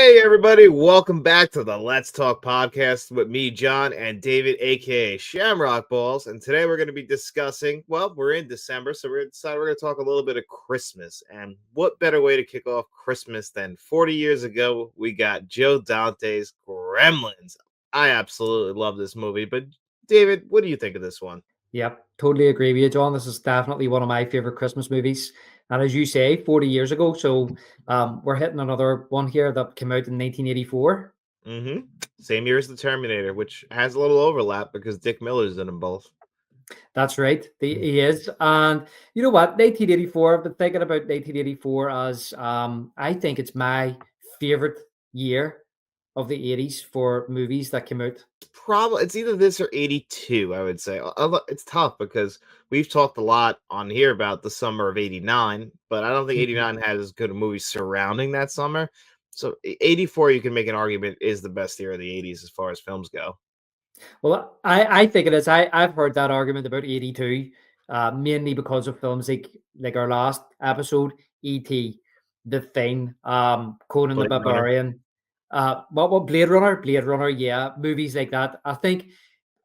Hey, everybody, welcome back to the Let's Talk podcast with me, John, and David, aka Shamrock Balls. And today we're going to be discussing, well, we're in December, so we're going to talk a little bit of Christmas. And what better way to kick off Christmas than 40 years ago? We got Joe Dante's Gremlins. I absolutely love this movie, but David, what do you think of this one? Yep, totally agree with you, John. This is definitely one of my favorite Christmas movies. And as you say, 40 years ago. So we're hitting another one here that came out in 1984. Mm-hmm. Same year as the Terminator, which has a little overlap because Dick Miller's in them both. That's right. He is. And you know what? 1984, I've been thinking about 1984 as I think it's my favorite year of the 80s for movies that came out. Probably it's either this or 82, I would say. It's tough because we've talked a lot on here about the summer of 89, but I don't think Mhm. 89 had as good a movie surrounding that summer. So 84, you can make an argument, is the best year of the 80s as far as films go. Well, I think it is. I've heard that argument about 82, mainly because of films like our last episode, E.T., The Thing, Conan the Blade Runner. Barbarian, Blade Runner, yeah, movies like that. I think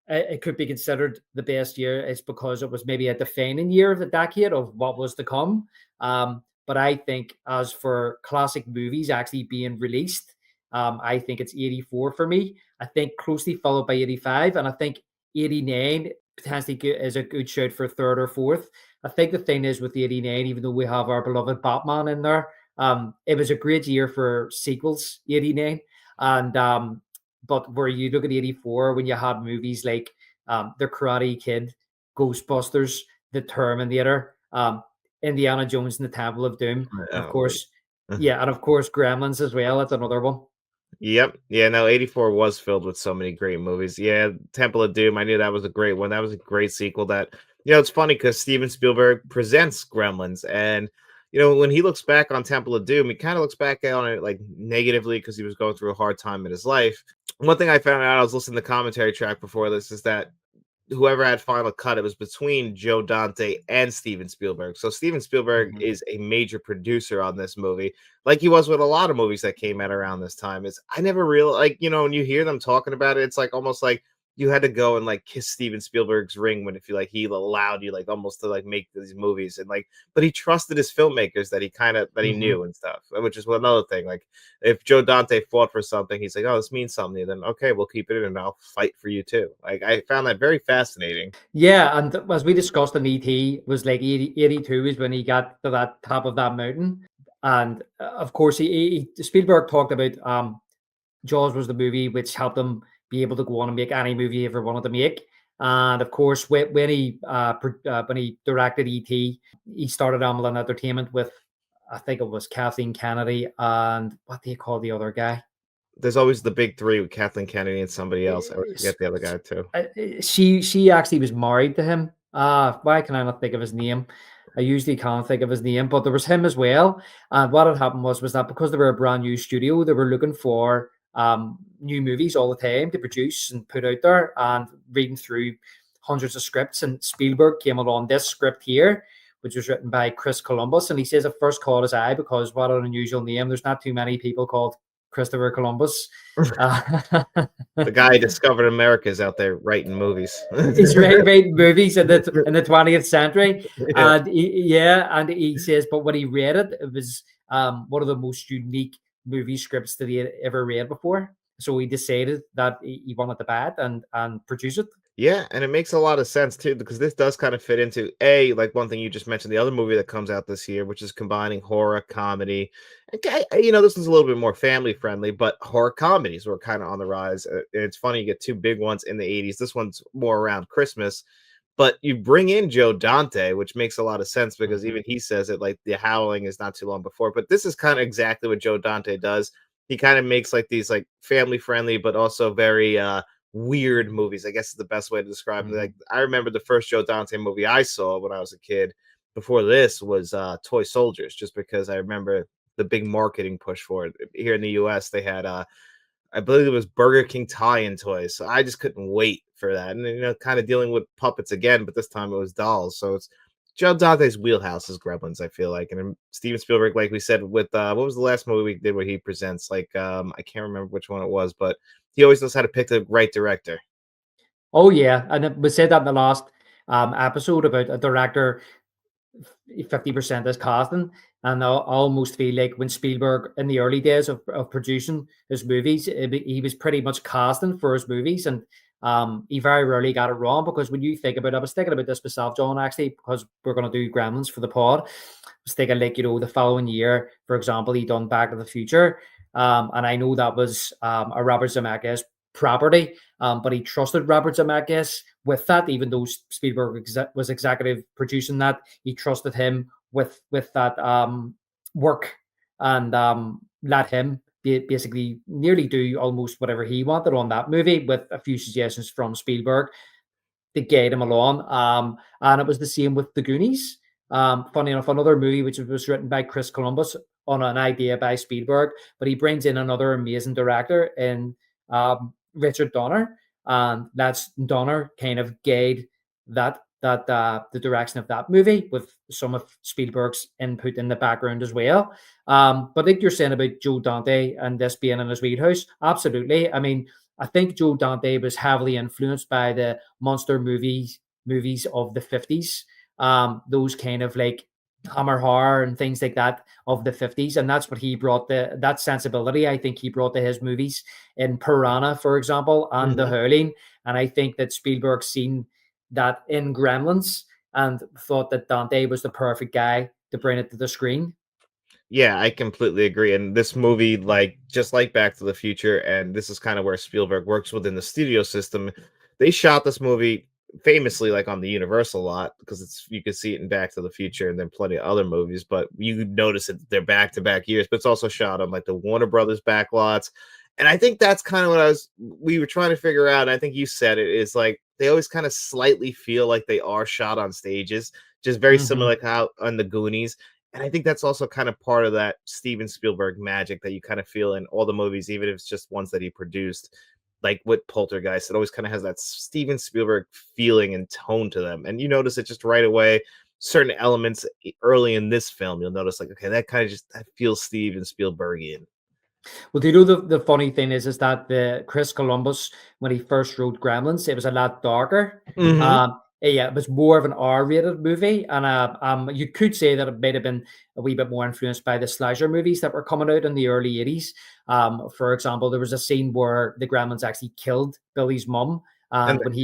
it could be considered the best year. It's because it was maybe a defining year of the decade of what was to come. But I think as for classic movies actually being released, I think it's 84 for me. I think closely followed by 85, and I think 89 potentially is a good shout for third or fourth. I think the thing is with 89, even though we have our beloved Batman in there, it was a great year for sequels, 89. And but where you look at 84, when you had movies like The Karate Kid, Ghostbusters, The Terminator, Indiana Jones and the Temple of Doom, and of Oh, wait. course, yeah, and of course, Gremlins as well. That's another one. Yep. Yeah, no, 84 was filled with so many great movies. Yeah, Temple of Doom, I knew that was a great one. That was a great sequel that, it's funny because Steven Spielberg presents Gremlins. And, when he looks back on Temple of Doom, he kind of looks back on it like negatively because he was going through a hard time in his life. One thing I found out, I was listening to the commentary track before this, is that whoever had final cut, it was between Joe Dante and Steven Spielberg. So Steven Spielberg Mhm. is a major producer on this movie, like he was with a lot of movies that came out around this time. Is I never realized, like, when you hear them talking about it, it's like almost like you had to go and like kiss Steven Spielberg's ring when if you like he allowed you like almost to like make these movies, and like, but he trusted his filmmakers that he Mhm. knew and stuff, which is another thing. Like if Joe Dante fought for something, he's like, oh, this means something, then okay, we'll keep it in and I'll fight for you too. Like I found that very fascinating. Yeah, and as we discussed in ET, was like 82 is when he got to that top of that mountain. And of course, Spielberg talked about Jaws was the movie which helped him be able to go on and make any movie he ever wanted to make. And of course, when he directed ET, he started Amblin Entertainment with, I think it was Kathleen Kennedy and what do you call the other guy? There's always the big three with Kathleen Kennedy and somebody else. I always forget the other guy too. She actually was married to him. Why can I not think of his name? I usually can't think of his name, but there was him as well. And what had happened was that because they were a brand new studio, they were looking for new movies all the time to produce and put out there, and reading through hundreds of scripts. And Spielberg came along this script here, which was written by Chris Columbus, and he says it first caught his eye because what an unusual name. There's not too many people called Christopher Columbus. Uh, The guy who discovered America is out there writing movies. He's writing movies in the 20th century, Yeah. and and he says, but when he read it, it was one of the most unique movie scripts that he had ever read before. So he decided that he wanted to buy it and produce it. Yeah, and it makes a lot of sense too, because this does kind of fit into a like one thing you just mentioned, the other movie that comes out this year, which is combining horror, comedy. Okay, this is a little bit more family friendly, but horror comedies were kind of on the rise. And it's funny you get two big ones in the 80s. This one's more around Christmas, but you bring in Joe Dante, which makes a lot of sense because Mhm. even he says it like The Howling is not too long before. But this is kind of exactly what Joe Dante does. He kind of makes like these like family friendly, but also very weird movies, I guess is the best way to describe it. Like Mhm. I remember the first Joe Dante movie I saw when I was a kid before this was Toy Soldiers, just because I remember the big marketing push for it. Here in the US, they had I believe it was Burger King tie-in toys. So I just couldn't wait for that. And kind of dealing with puppets again, but this time it was dolls. So it's Joe Dante's wheelhouse is Gremlins, I feel like, and then Steven Spielberg, like we said, with what was the last movie we did where he presents? Like, I can't remember which one it was, but he always knows how to pick the right director. Oh yeah, and we said that in the last episode about a director 50% is casting. And I almost feel like when Spielberg in the early days of producing his movies, he was pretty much casting for his movies. And he very rarely got it wrong because when you think about it, I was thinking about this myself, John, actually, because we're going to do Gremlins for the pod. I was thinking, like, the following year, for example, he done Back to the Future. And I know that was a Robert Zemeckis property, but he trusted Robert Zemeckis with that, even though Spielberg was executive producing that. He trusted him with that work and let him basically nearly do almost whatever he wanted on that movie with a few suggestions from Spielberg to guide him along. And it was the same with The Goonies. Funny enough, another movie which was written by Chris Columbus on an idea by Spielberg, but he brings in another amazing director in Richard Donner, and that's Donner kind of guide that the direction of that movie with some of Spielberg's input in the background as well. But like you're saying about Joe Dante and this being in his wheelhouse, absolutely. I mean, I think Joe Dante was heavily influenced by the monster movies of the 50s. Those kind of like Hammer horror and things like that of the 50s. And that's what he brought that sensibility, I think he brought to his movies in Piranha, for example, and The Mhm. Howling. And I think that Spielberg seen that in Gremlins and thought that Dante was the perfect guy to bring it to the screen. Yeah, I completely agree. And this movie, like just like Back to the Future, and this is kind of where Spielberg works within the studio system. They shot this movie famously like on the Universal lot because it's you can see it in Back to the Future and then plenty of other movies, but you notice it they're back to back years, but it's also shot on like the Warner Brothers backlots. And I think that's kind of what we were trying to figure out. And I think you said it is like they always kind of slightly feel like they are shot on stages, just very similar Mm-hmm. like how on the Goonies. And I think that's also kind of part of that Steven Spielberg magic that you kind of feel in all the movies, even if it's just ones that he produced, like with Poltergeist. It always kind of has that Steven Spielberg feeling and tone to them. And you notice it just right away. Certain elements early in this film, you'll notice like, okay, that kind of just that feels Steven Spielbergian. Well, do you know the funny thing is that the Chris Columbus, when he first wrote Gremlins, it was a lot darker. Hmm. Yeah, it was more of an R-rated movie, and you could say that it might have been a wee bit more influenced by the slasher movies that were coming out in the early '80s. For example, there was a scene where the Gremlins actually killed Billy's mum, And and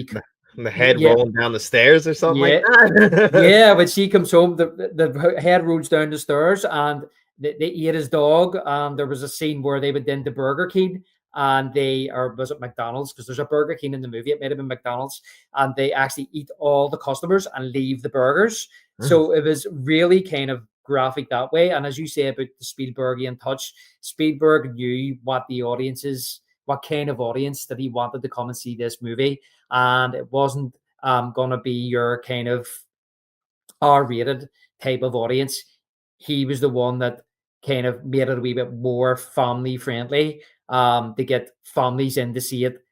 when the head yeah, rolling down the stairs or something like yeah, that. yeah, when she comes home, the head rolls down the stairs and they ate his dog. And there was a scene where they went into Burger King and or was it McDonald's? Because there's a Burger King in the movie. It might have been McDonald's. And they actually eat all the customers and leave the burgers. So it was really kind of graphic that way. And as you say about the Spielbergian touch, Spielberg knew what kind of audience that he wanted to come and see this movie. And it wasn't going to be your kind of R-rated type of audience. He was the one that kind of made it a wee bit more family friendly to get families in to see it.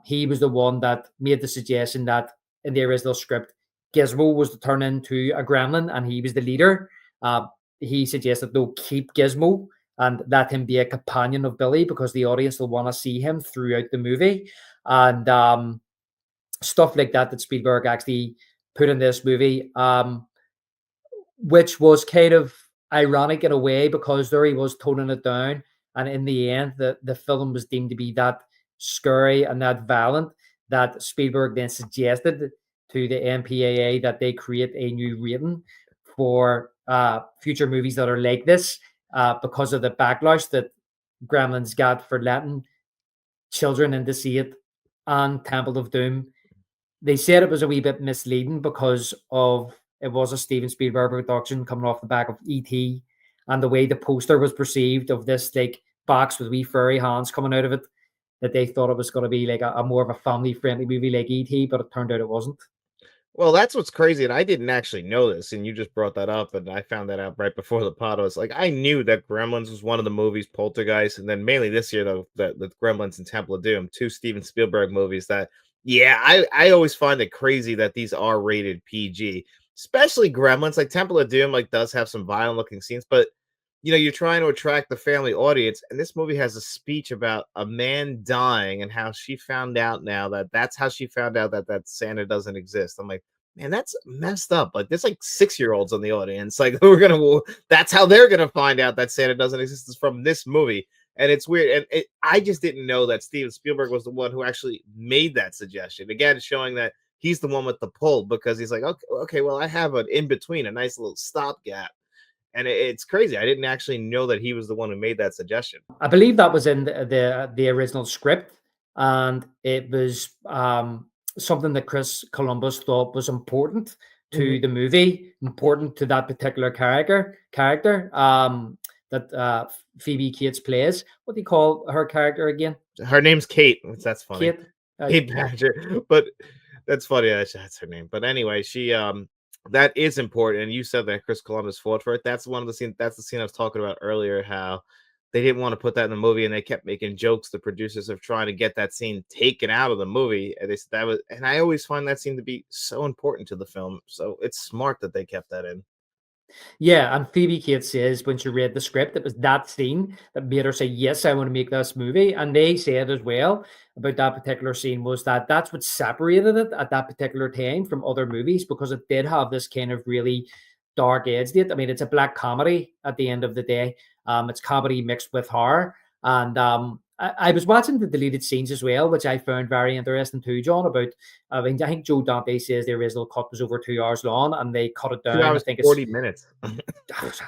He was the one that made the suggestion that in the original script, Gizmo was to turn into a gremlin and he was the leader. He suggested they'll keep Gizmo and let him be a companion of Billy because the audience will want to see him throughout the movie. And stuff like that Spielberg actually put in this movie, which was kind of ironic in a way because there he was toning it down, and in the end, the film was deemed to be that scary and that violent that Spielberg then suggested to the MPAA that they create a new rating for future movies that are like this because of the backlash that Gremlins got for letting children in to see it and Temple of Doom. They said it was a wee bit misleading because of it was a Steven Spielberg production coming off the back of E.T. and the way the poster was perceived of this like box with wee furry hands coming out of it, that they thought it was going to be like a more of a family friendly movie like E.T., but it turned out it wasn't. Well, that's what's crazy, and I didn't actually know this, and you just brought that up, and I found that out right before the pod. I was like, I knew that Gremlins was one of the movies, Poltergeist, and then mainly this year though, the Gremlins and Temple of Doom, two Steven Spielberg movies. That yeah, I always find it crazy that these are rated PG. especially Gremlins. Like Temple of Doom, like does have some violent looking scenes, but you're trying to attract the family audience, and this movie has a speech about a man dying and how she found out now that that's how she found out that Santa doesn't exist. I'm like, man, that's messed up. Like, there's like 6-year-olds in the audience. Like, that's how they're gonna find out that Santa doesn't exist is from this movie. And it's weird. And I just didn't know that Steven Spielberg was the one who actually made that suggestion. Again, showing that he's the one with the pull because he's like, okay, well, I have an in between, a nice little stopgap, and it's crazy. I didn't actually know that he was the one who made that suggestion. I believe that was in the original script, and it was something that Chris Columbus thought was important Mhm. to the movie, important to that particular character that Phoebe Cates plays. What do you call her character again? Her name's Kate. That's funny. Kate. Kate Yeah. Badger. But that's funny. That's her name. But anyway, she that is important. And you said that Chris Columbus fought for it. That's one of the scenes. That's the scene I was talking about earlier. How they didn't want to put that in the movie, and they kept making jokes. The producers of trying to get that scene taken out of the movie, and they said that was. And I always find that scene to be so important to the film. So it's smart that they kept that in. Yeah, and Phoebe Cates says when she read the script, it was that scene that made her say, "Yes, I want to make this movie." And they said as well about that particular scene was that that's what separated it at that particular time from other movies because it did have this kind of really dark edge to it. I mean, it's a black comedy at the end of the day. It's comedy mixed with horror, and I was watching the deleted scenes as well, which I found very interesting too, John. About I mean, I think Joe Dante says the original cut was over 2 hours long, and they cut it Two down. I hours think it's 40 minutes.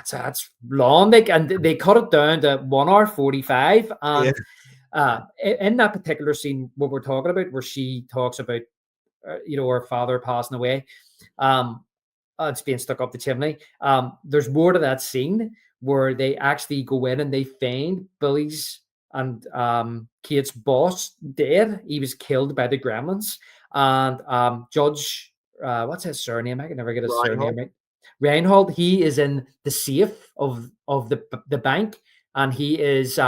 that's long. Like, and they cut it down to 1 hour 45. Yeah. And in that particular scene, what we're talking about, where she talks about, her father passing away, um, it's being stuck up the chimney. There's more to that scene where they actually go in and they find Billy's and Kate's boss dead. He was killed by the Gremlins. And Judge, what's his surname? I can never get his Reinhold. surname right. Reinhold, he is in the safe of the bank, and he is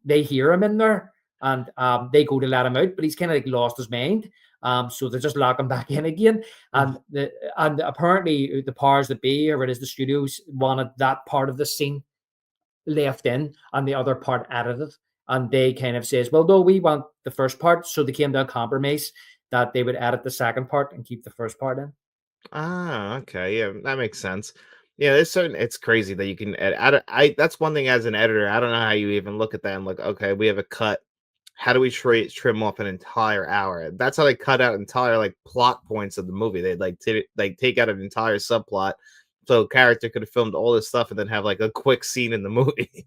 they hear him in there, and they go to let him out, but he's kind of like lost his mind. So they just lock him back in again. And apparently the powers that be, or it is the studios, wanted that part of the scene left in and the other part edited. And they kind of says, well, no, we want the first part. So they came to a compromise that they would edit the second part and keep the first part in. Ah, okay. Yeah, that makes sense. Yeah, there's certain it's crazy that you can edit. That's one thing as an editor. I don't know how you even look at that and like, okay, we have a cut. How do we trim off an entire hour? That's how they cut out entire like plot points of the movie. They'd like take out an entire subplot so a character could have filmed all this stuff and then have like a quick scene in the movie.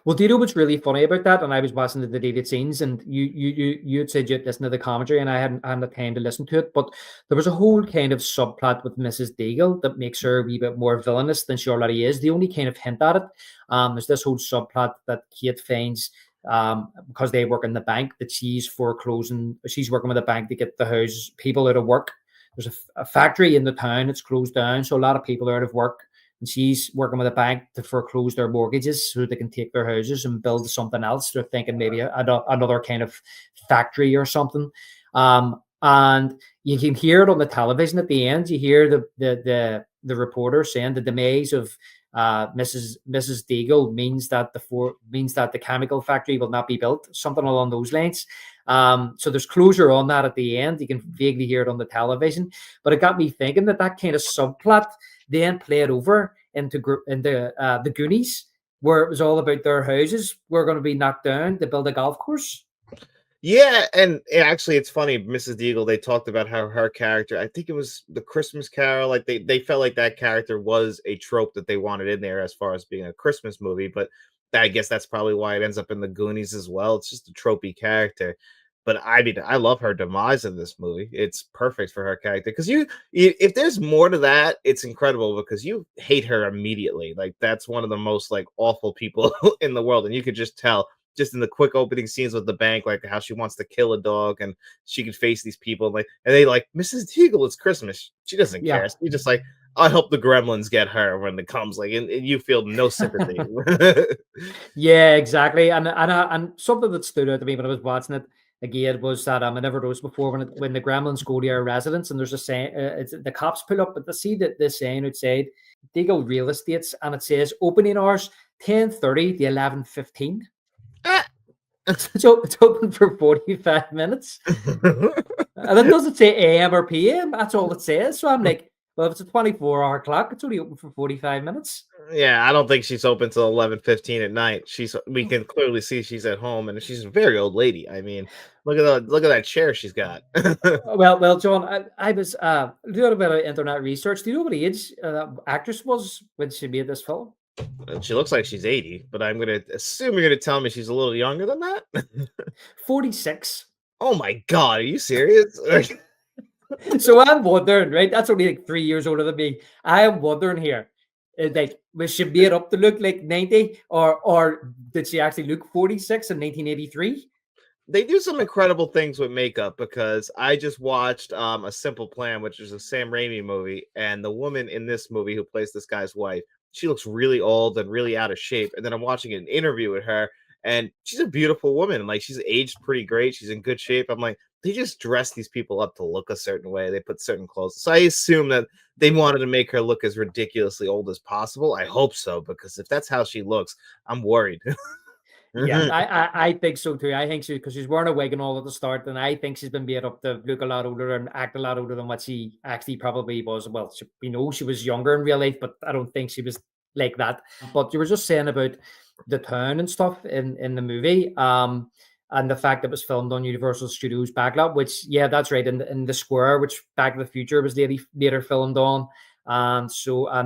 Well, do you know what's really funny about that? And I was watching the deleted scenes, and you had said you'd listen to the commentary, and I hadn't had time to listen to it. But there was a whole kind of subplot with Mrs. Deagle that makes her a wee bit more villainous than she already is. The only kind of hint at it, there's this whole subplot that Kate finds because they work in the bank that she's foreclosing. She's working with a bank to get the house people out of work. There's a factory in the town that's closed down, so a lot of people are out of work, and she's working with a bank to foreclose their mortgages so they can take their houses and build something else. They're thinking maybe another kind of factory or something. And you can hear it on the television at the end. You hear the reporter saying the demise of Mrs. Deagle means that the chemical factory will not be built, something along those lines. So there's closure on that at the end. You can vaguely hear it on the television, but it got me thinking that kind of subplot then played over into the Goonies, where it was all about their houses were going to be knocked down to build a golf course. Yeah, and actually, it's funny, Mrs. Deagle. They talked about how her character. I think it was the Christmas Carol. Like they felt like that character was a trope that they wanted in there as far as being a Christmas movie. But I guess that's probably why it ends up in the Goonies as well. It's just a tropey character. But I mean, I love her demise in this movie. It's perfect for her character because if there's more to that, it's incredible because you hate her immediately. Like that's one of the most like awful people in the world, and you could just tell just in the quick opening scenes with the bank, like how she wants to kill a dog and she could face these people, like, and they like Mrs. Deagle, it's Christmas. She doesn't care. Yeah. So you just like, I'll help the Gremlins get her when it comes, like, and you feel no sympathy. Yeah, exactly. And something that stood out to me when I was watching it, again was that I never noticed before when the Gremlins go to your residence and there's a saying, it's, the cops pull up, but they see that this saying outside Deagle Real Estates, and it says opening hours 10:30 to 11:15. Ah! So it's open for 45 minutes. And it doesn't say AM or PM. That's all it says. So I'm like, well, if it's a 24-hour clock, it's only open for 45 minutes. Yeah, I don't think she's open till 11:15 at night. We can clearly see she's at home, and she's a very old lady. I mean, look at that chair she's got. Well, John, I was doing a bit of internet research. Do you know what age that actress was when she made this film? And she looks like she's 80, but I'm gonna assume you're gonna tell me she's a little younger than that. 46. Oh my god, are you serious? So I'm wondering, right? That's only like 3 years older than me. I am wondering here, like, was she made up to look like 90, or did she actually look 46 in 1983? They do some incredible things with makeup because I just watched A Simple Plan, which is a Sam Raimi movie, and the woman in this movie who plays this guy's wife, she looks really old and really out of shape. And then I'm watching an interview with her, and she's a beautiful woman. Like, she's aged pretty great. She's in good shape. I'm like, they just dress these people up to look a certain way. They put certain clothes. So I assume that they wanted to make her look as ridiculously old as possible. I hope so, because if that's how she looks, I'm worried. Yeah, I think so too. I think so because she's wearing a wig and all at the start, and I think she's been made up to look a lot older and act a lot older than what she actually probably was. Well, we know she was younger in real life, but I don't think she was like that. But you were just saying about the town and stuff in the movie, and the fact that it was filmed on Universal Studios backlot, which yeah, that's right, in the square, which Back to the Future was later filmed on. And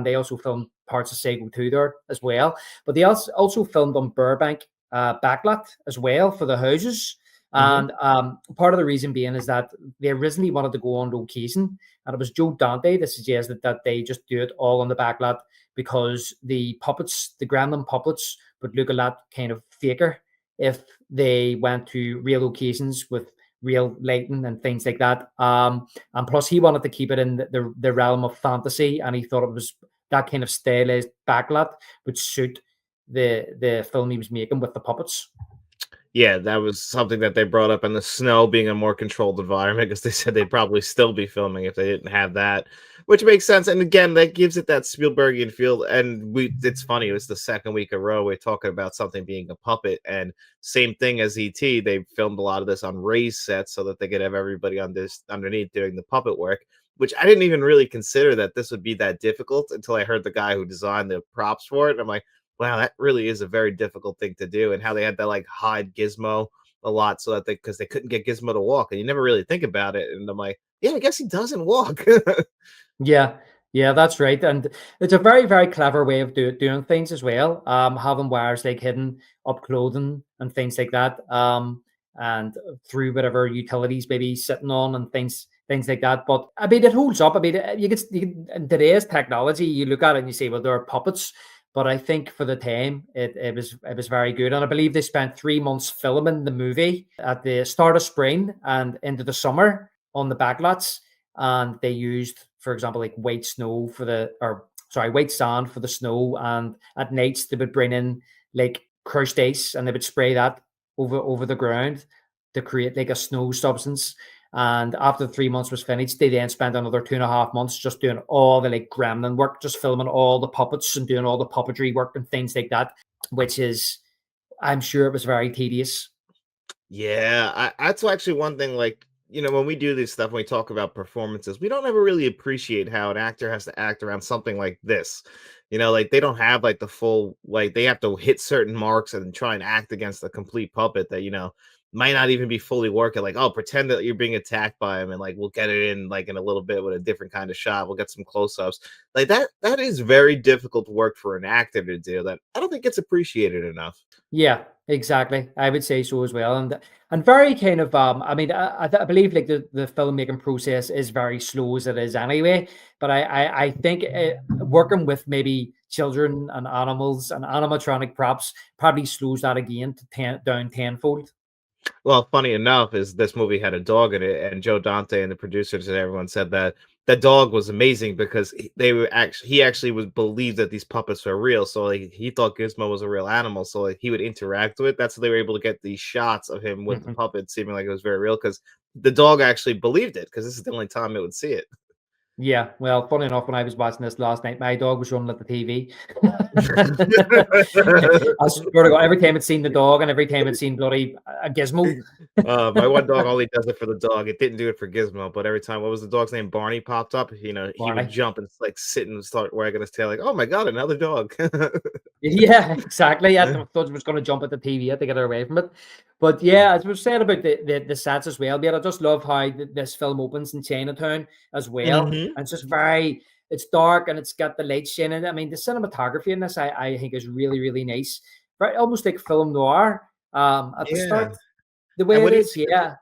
they also filmed parts of Sego 2 there as well. But they also filmed on Burbank backlot as well for the houses. Mhm. And part of the reason being is that they originally wanted to go on location, and it was Joe Dante that suggested that they just do it all on the backlot because the puppets, the Gremlin puppets, would look a lot kind of faker if they went to real locations with real lighting and things like that. And plus, he wanted to keep it in the realm of fantasy, and he thought it was that kind of stylized backlot would suit the film he was making with the puppets. Yeah, that was something that they brought up, in the snow being a more controlled environment, because they said they'd probably still be filming if they didn't have that, which makes sense. And again, that gives it that Spielbergian feel. And it's funny, it was the second week in a row we're talking about something being a puppet, and same thing as ET. They filmed a lot of this on raised sets so that they could have everybody on this underneath doing the puppet work. Which I didn't even really consider that this would be that difficult until I heard the guy who designed the props for it. And I'm like, wow, that really is a very difficult thing to do. And how they had to like hide Gizmo a lot so that because they couldn't get Gizmo to walk. And you never really think about it. And I'm like, yeah, I guess he doesn't walk. Yeah, yeah, that's right. And it's a very, very clever way of doing things as well. Having wires like hidden up clothing and things like that. And through whatever utilities maybe sitting on and things like that. But I mean, it holds up. I mean, in today's technology, you look at it and you say, well, there are puppets. But I think for the time, it was very good. And I believe they spent 3 months filming the movie at the start of spring and into the summer on the backlots, and they used, for example, like white snow for or sorry, white sand for the snow, and at nights they would bring in like crushed ice and they would spray that over the ground to create like a snow substance. And after the 3 months was finished, they then spent another 2.5 months just doing all the like gremlin work, just filming all the puppets and doing all the puppetry work and things like that, which is, I'm sure it was very tedious. Yeah, that's actually one thing. Like, when we do this stuff, when we talk about performances, we don't ever really appreciate how an actor has to act around something like this. Like they don't have like the full, like they have to hit certain marks and try and act against a complete puppet that, might not even be fully working. Like, oh, pretend that you're being attacked by him, and like we'll get it in like in a little bit with a different kind of shot. We'll get some close-ups. Like that is very difficult work for an actor to do that I don't think it's appreciated enough. Yeah, exactly. I would say so as well, and very kind of I mean, I believe like the filmmaking process is very slow as it is anyway. But I think working with maybe children and animals and animatronic props probably slows that again to down tenfold. Well, funny enough, is this movie had a dog in it, and Joe Dante and the producers and everyone said that the dog was amazing because he actually was believed that these puppets were real. So like he thought Gizmo was a real animal. So like he would interact with it. That's how they were able to get these shots of him with the Mhm. puppet seeming like it was very real because the dog actually believed it because this is the only time it would see it. Yeah, well, funny enough, when I was watching this last night, my dog was running at the TV. I swear to God, every time it's seen the dog and every time it's seen bloody a gizmo. My one dog only does it for the dog. It didn't do it for Gizmo, but every time what was the dog's name? Barney popped up, he would Barney. jump and like sit and start wagging his tail, like, oh my god, another dog. Yeah, exactly. I thought it was going to jump at the TV to get her away from it. But yeah, as we were saying about the sets as well, yeah, I just love how this film opens in Chinatown as well. Hmm. And it's just very, it's dark and it's got the light shining. I mean, the cinematography in this, I think, is really, really nice. Very almost like film noir at the Yeah. start. The And way what it do you is, think of yeah.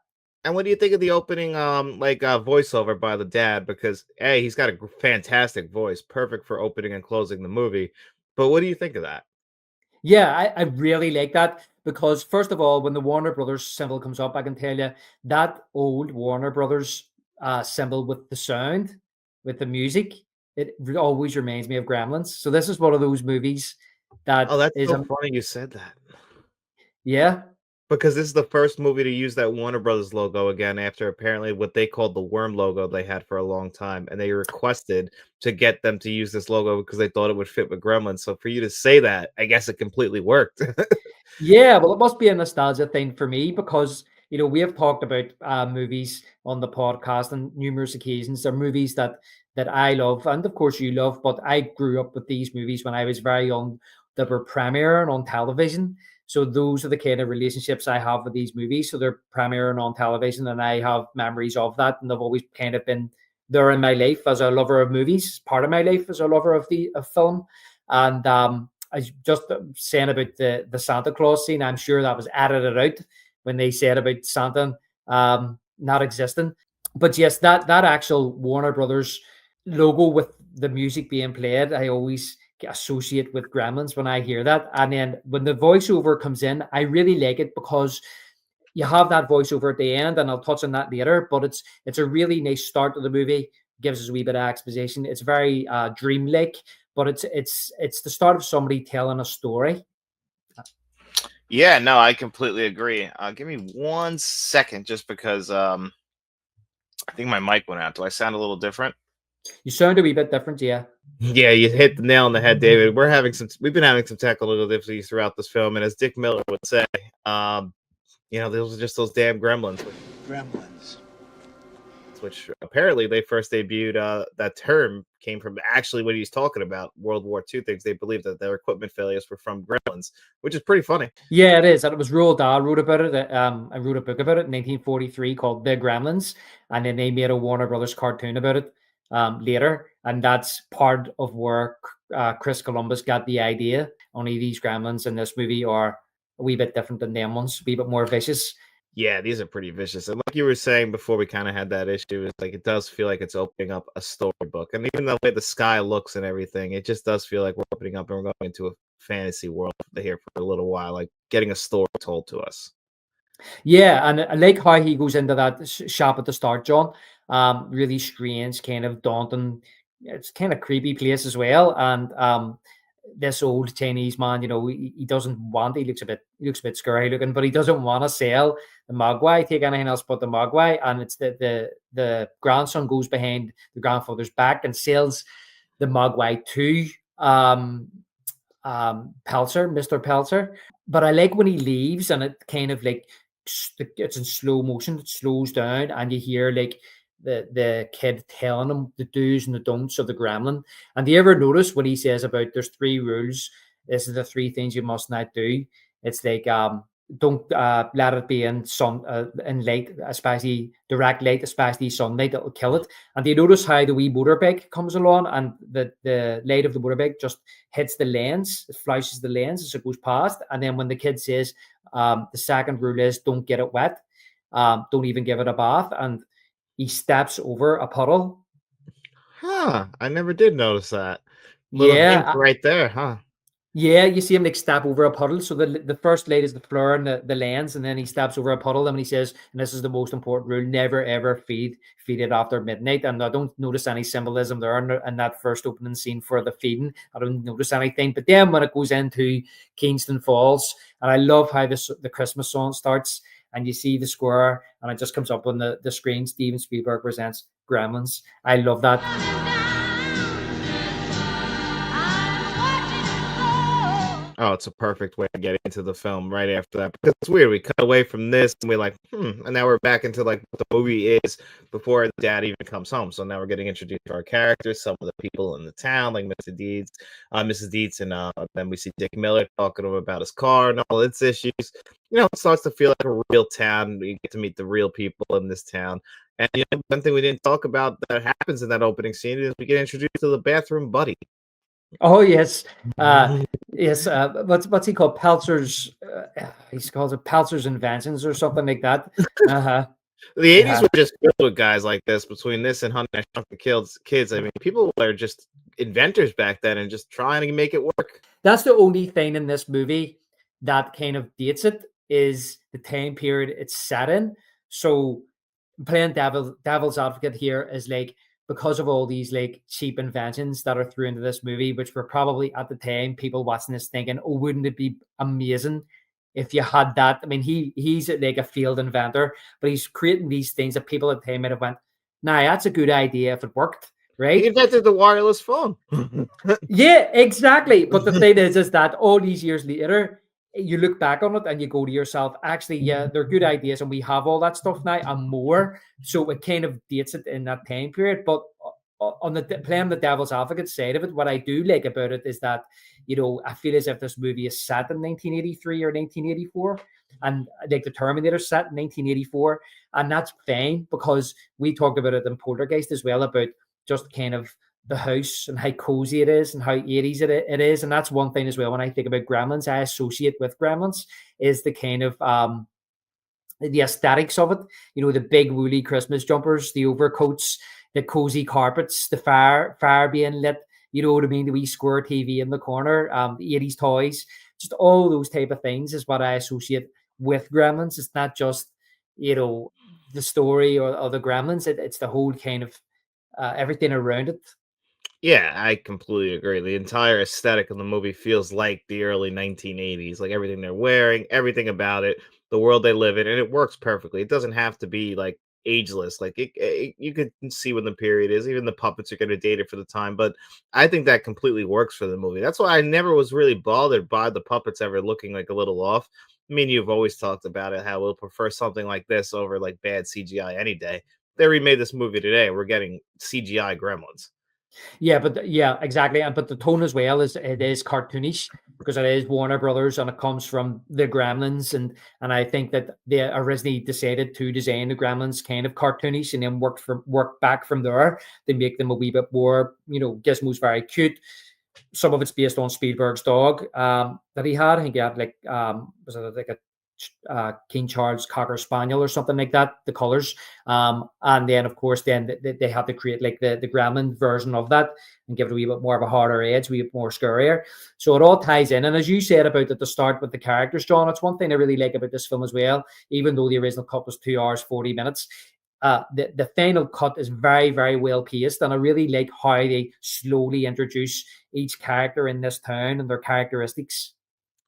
and what do you think of the opening voiceover by the dad? Because hey, he's got a fantastic voice, perfect for opening and closing the movie. But what do you think of that? Yeah, I really like that because first of all, when the Warner Brothers symbol comes up, I can tell you that old Warner Brothers symbol with the sound, with the music, always reminds me of Gremlins. So this is one of those movies Oh, that that's is so funny you said that. yeah, Because this is the first movie to use that Warner Brothers logo again after apparently what they called the worm logo they had for a long time, and they requested to get them to use this logo because they thought it would fit with Gremlins. So for you to say that, I guess it completely worked. yeah, well, it must be a nostalgia thing for me because we have talked about movies on the podcast on numerous occasions. They're movies that I love, and of course you love. But I grew up with these movies when I was very young that were premiering on television. So those are the kind of relationships I have with these movies. So they're premiering on television, and I have memories of that, and they've always kind of been there in my life as a lover of movies. Part of my life as a lover of the of film, and I just saying about the Santa Claus scene. I'm sure that was edited out when they said about Santa not existing. But yes, that actual Warner Brothers logo with the music being played, I always associate with Gremlins when I hear that. And then when the voiceover comes in, I really like it because you have that voiceover at the end, and I'll touch on that later. But it's a really nice start to the movie. Gives us a wee bit of exposition. It's very dreamlike, but it's the start of somebody telling a story. Yeah, no, I completely agree. Give me 1 second, just because I think my mic went out. Do I sound a little different? You sound a wee bit different, yeah. Yeah, you hit the nail on the head, David. We've been having some technical difficulties throughout this film, and as Dick Miller would say, those are just those damn gremlins. Gremlins. Which apparently they first debuted. That term came from actually what he's talking about, World War II things. They believe that their equipment failures were from gremlins, which is pretty funny. Yeah, it is. And it was Roald Dahl wrote about it. I wrote a book about it in 1943 called The Gremlins. And then they made a Warner Brothers cartoon about it later. And that's part of where Chris Columbus got the idea. Only these gremlins in this movie are a wee bit different than them ones, a wee bit more vicious. Yeah, these are pretty vicious. And like you were saying before, we kind of had that issue. Is like it does feel like it's opening up a storybook, and even the way the sky looks and everything, it just does feel like we're opening up and we're going into a fantasy world here for a little while, like getting a story told to us. Yeah, and I like how he goes into that shop at the start, John. Really strange, kind of daunting. It's kind of creepy place as well. And this old Chinese man, he doesn't want. He looks a bit scary looking, but he doesn't want to sell the Mogwai, take anything else but the Mogwai. And it's the grandson goes behind the grandfather's back and sells the Mogwai to Peltzer, Mr. Peltzer. But I like when he leaves and it kind of like it's in slow motion, it slows down, and you hear like the kid telling him the do's and the don'ts of the gremlin. And do you ever notice what he says about there's three rules? This is the three things you must not do. It's like don't let it be in light, especially direct light, especially sunlight, that'll kill it. And do you notice how the wee motorbike comes along and the light of the motorbike just hits the lens, it flashes the lens as it goes past. And then when the kid says, the second rule is don't get it wet, don't even give it a bath, and he steps over a puddle. Huh? I never did notice that. Little hint Yeah, right there, huh? Yeah, you see him like step over a puddle. So the first light is the floor and the lens, and then he steps over a puddle, and he says, and this is the most important rule: never ever feed it after midnight. And I don't notice any symbolism there in that first opening scene for the feeding. I don't notice anything. But then when it goes into Kingston Falls, and I love how the Christmas song starts, and you see the square, and it just comes up on the screen. Steven Spielberg presents Gremlins. I love that. Oh, it's a perfect way to get into the film right after that. Because it's weird. We cut away from this and we're like, and now we're back into like what the movie is before the dad even comes home. So now we're getting introduced to our characters, some of the people in the town, like Mrs. Deeds, and then we see Dick Miller talking to him about his car and all its issues. It starts to feel like a real town. We get to meet the real people in this town. And one thing we didn't talk about that happens in that opening scene is we get introduced to the bathroom buddy. Oh yes, yes. What's he called? Peltzer's. He's called it Peltzer's Inventions or something like that. Uh-huh. The 80s Yeah. were just filled with guys like this. Between this and Honey, I Shrunk the Kids, I mean, people were just inventors back then and just trying to make it work. That's the only thing in this movie that kind of dates it is the time period it's set in. So playing devil's advocate here is like, because of all these like cheap inventions that are through into this movie, which were probably at the time people watching this thinking, oh, wouldn't it be amazing if you had that? I mean, he's like a field inventor, but he's creating these things that people at the time might have went, nah, that's a good idea if it worked, He right? invented the wireless phone. Yeah, exactly. But the thing is that all these years later, you look back on it and you go to yourself, actually, yeah, they're good ideas, and we have all that stuff now and more. So it kind of dates it in that time period. But on the playing the devil's advocate side of it, what I do like about it is that, I feel as if this movie is set in 1983 or 1984, and like the Terminator set in 1984, and that's fine because we talked about it in Poltergeist as well, about just kind of the house and how cozy it is and how 80s it is. And that's one thing as well. When I think about Gremlins, I associate with Gremlins is the kind of the aesthetics of it. The big woolly Christmas jumpers, the overcoats, the cozy carpets, the fire being lit. You know what I mean? The wee square TV in the corner, the 80s toys, just all those type of things is what I associate with Gremlins. It's not just, the story or the Gremlins. It's the whole kind of everything around it. Yeah, I completely agree. The entire aesthetic of the movie feels like the early 1980s, like everything they're wearing, everything about it, the world they live in, and it works perfectly. It doesn't have to be like ageless. Like you could see when the period is. Even the puppets are going to date it for the time, but I think that completely works for the movie. That's why I never was really bothered by the puppets ever looking like a little off. I mean, you've always talked about it, how we'll prefer something like this over like bad CGI any day. They remade this movie today. We're getting CGI Gremlins. Yeah, but yeah, exactly. And but the tone as well is cartoonish because it is Warner Brothers and it comes from the Gremlins, and I think that they originally decided to design the Gremlins kind of cartoonish and then work back from there to make them a wee bit more, Gizmo's very cute. Some of it's based on Spielberg's dog that he had. I think he had like was it like a King Charles Cocker Spaniel or something like that. The colors, and then of course, then they had to create like the Gremlin version of that and give it a wee bit more of a harder edge, a wee bit more scarier. So it all ties in. And as you said about at the start with the characters, John, it's one thing I really like about this film as well. Even though the original cut was 2 hours 40 minutes, the final cut is very, very well paced, and I really like how they slowly introduce each character in this town and their characteristics.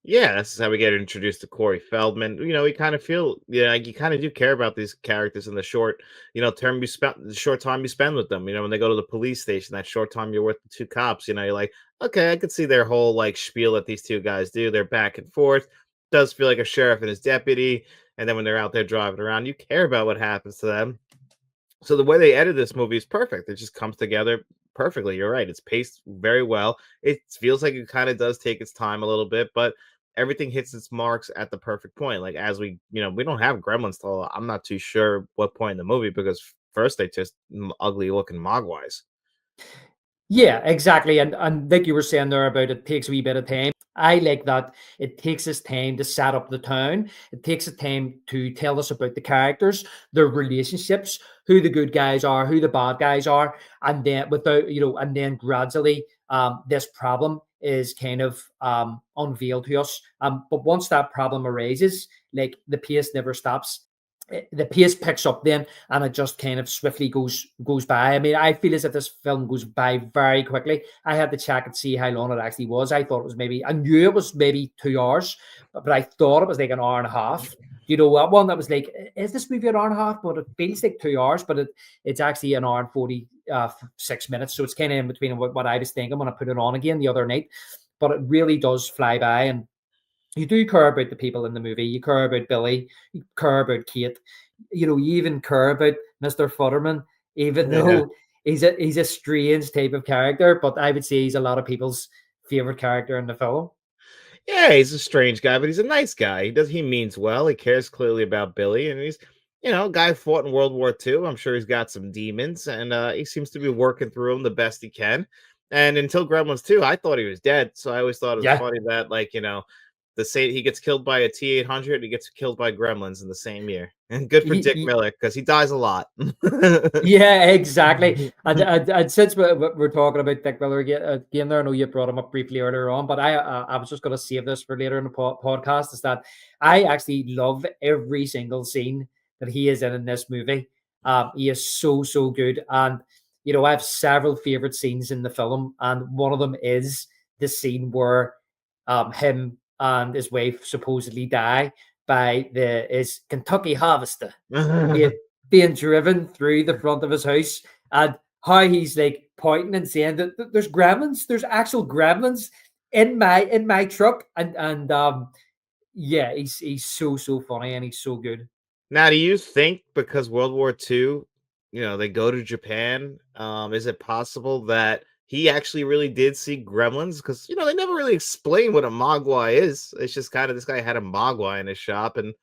Yeah, that's how we get introduced to Corey Feldman. We kind of feel, like you kind of do care about these characters in the short, the short time you spend with them. When they go to the police station, that short time you're with the two cops, you're like, okay, I could see their whole like spiel that these two guys do. They're back and forth. Does feel like a sheriff and his deputy. And then when they're out there driving around, you care about what happens to them. So the way they edit this movie is perfect. It just comes together perfectly. You're right. It's paced very well. It feels like it kind of does take its time a little bit, but everything hits its marks at the perfect point. Like as we don't have Gremlins till I'm not too sure what point in the movie because first they just ugly looking mogwais. Yeah, exactly. And like you were saying there about it takes a wee bit of time. I like that it takes its time to set up the town. It takes its time to tell us about the characters, their relationships, who the good guys are, who the bad guys are, and then and then gradually this problem is kind of unveiled to us. But once that problem arises, like the pace never stops. The pace picks up then, and it just kind of swiftly goes by. I mean, I feel as if this film goes by very quickly. I had to check and see how long it actually was. I thought it was maybe, I knew it was maybe 2 hours, but I thought it was like an hour and a half. You know what one that was like, is this movie an hour and a half? But it feels like 2 hours, but it's actually an hour and 46 minutes. So it's kind of in between what I was thinking when I put it on again the other night. But it really does fly by, and you do care about the people in the movie. You care about Billy. You care about Kate. You even care about Mr. Futterman, even Yeah. though he's a strange type of character. But I would say he's a lot of people's favorite character in the film. Yeah, he's a strange guy, but he's a nice guy. He means well. He cares clearly about Billy, and he's a guy who fought in World War II. I'm sure he's got some demons, and he seems to be working through them the best he can. And until Gremlins 2, I thought he was dead. So I always thought it was Yeah, funny that the same he gets killed by a T-800, he gets killed by Gremlins in the same year. And good for he, Dick he, Miller because he dies a lot. yeah, exactly. And since we're talking about Dick Miller again there, I know you brought him up briefly earlier on, but I was just going to save this for later in the podcast. Is that I actually love every single scene that he is in this movie. He is so good, and I have several favorite scenes in the film, and one of them is the scene where him and his wife supposedly die by his Kentucky harvester being, being driven through the front of his house, and how he's like pointing and saying that there's gremlins, there's actual gremlins in my truck, and yeah, he's so funny and he's so good. Now, do you think because World War II, they go to Japan, is it possible that he actually really did see gremlins? Because, they never really explain what a mogwai is. It's just kind of this guy had a mogwai in his shop, and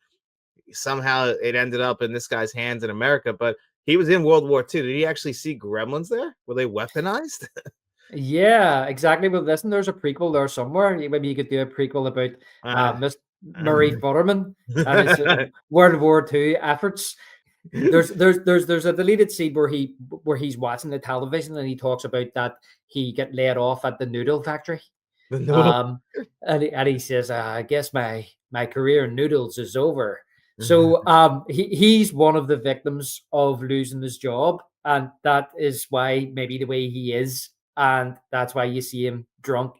somehow it ended up in this guy's hands in America. But he was in World War II. Did he actually see gremlins there? Were they weaponized? Yeah, exactly. Well, listen, there's a prequel there somewhere. Maybe you could do a prequel about uh, Miss Murray Futterman and his World War II efforts. There's a deleted scene where he's watching the television and he talks about that he get laid off at the noodle factory. the noodle. And he says, I guess my career in noodles is over. So he's one of the victims of losing his job, and that is why maybe the way he is, and that's why you see him drunk,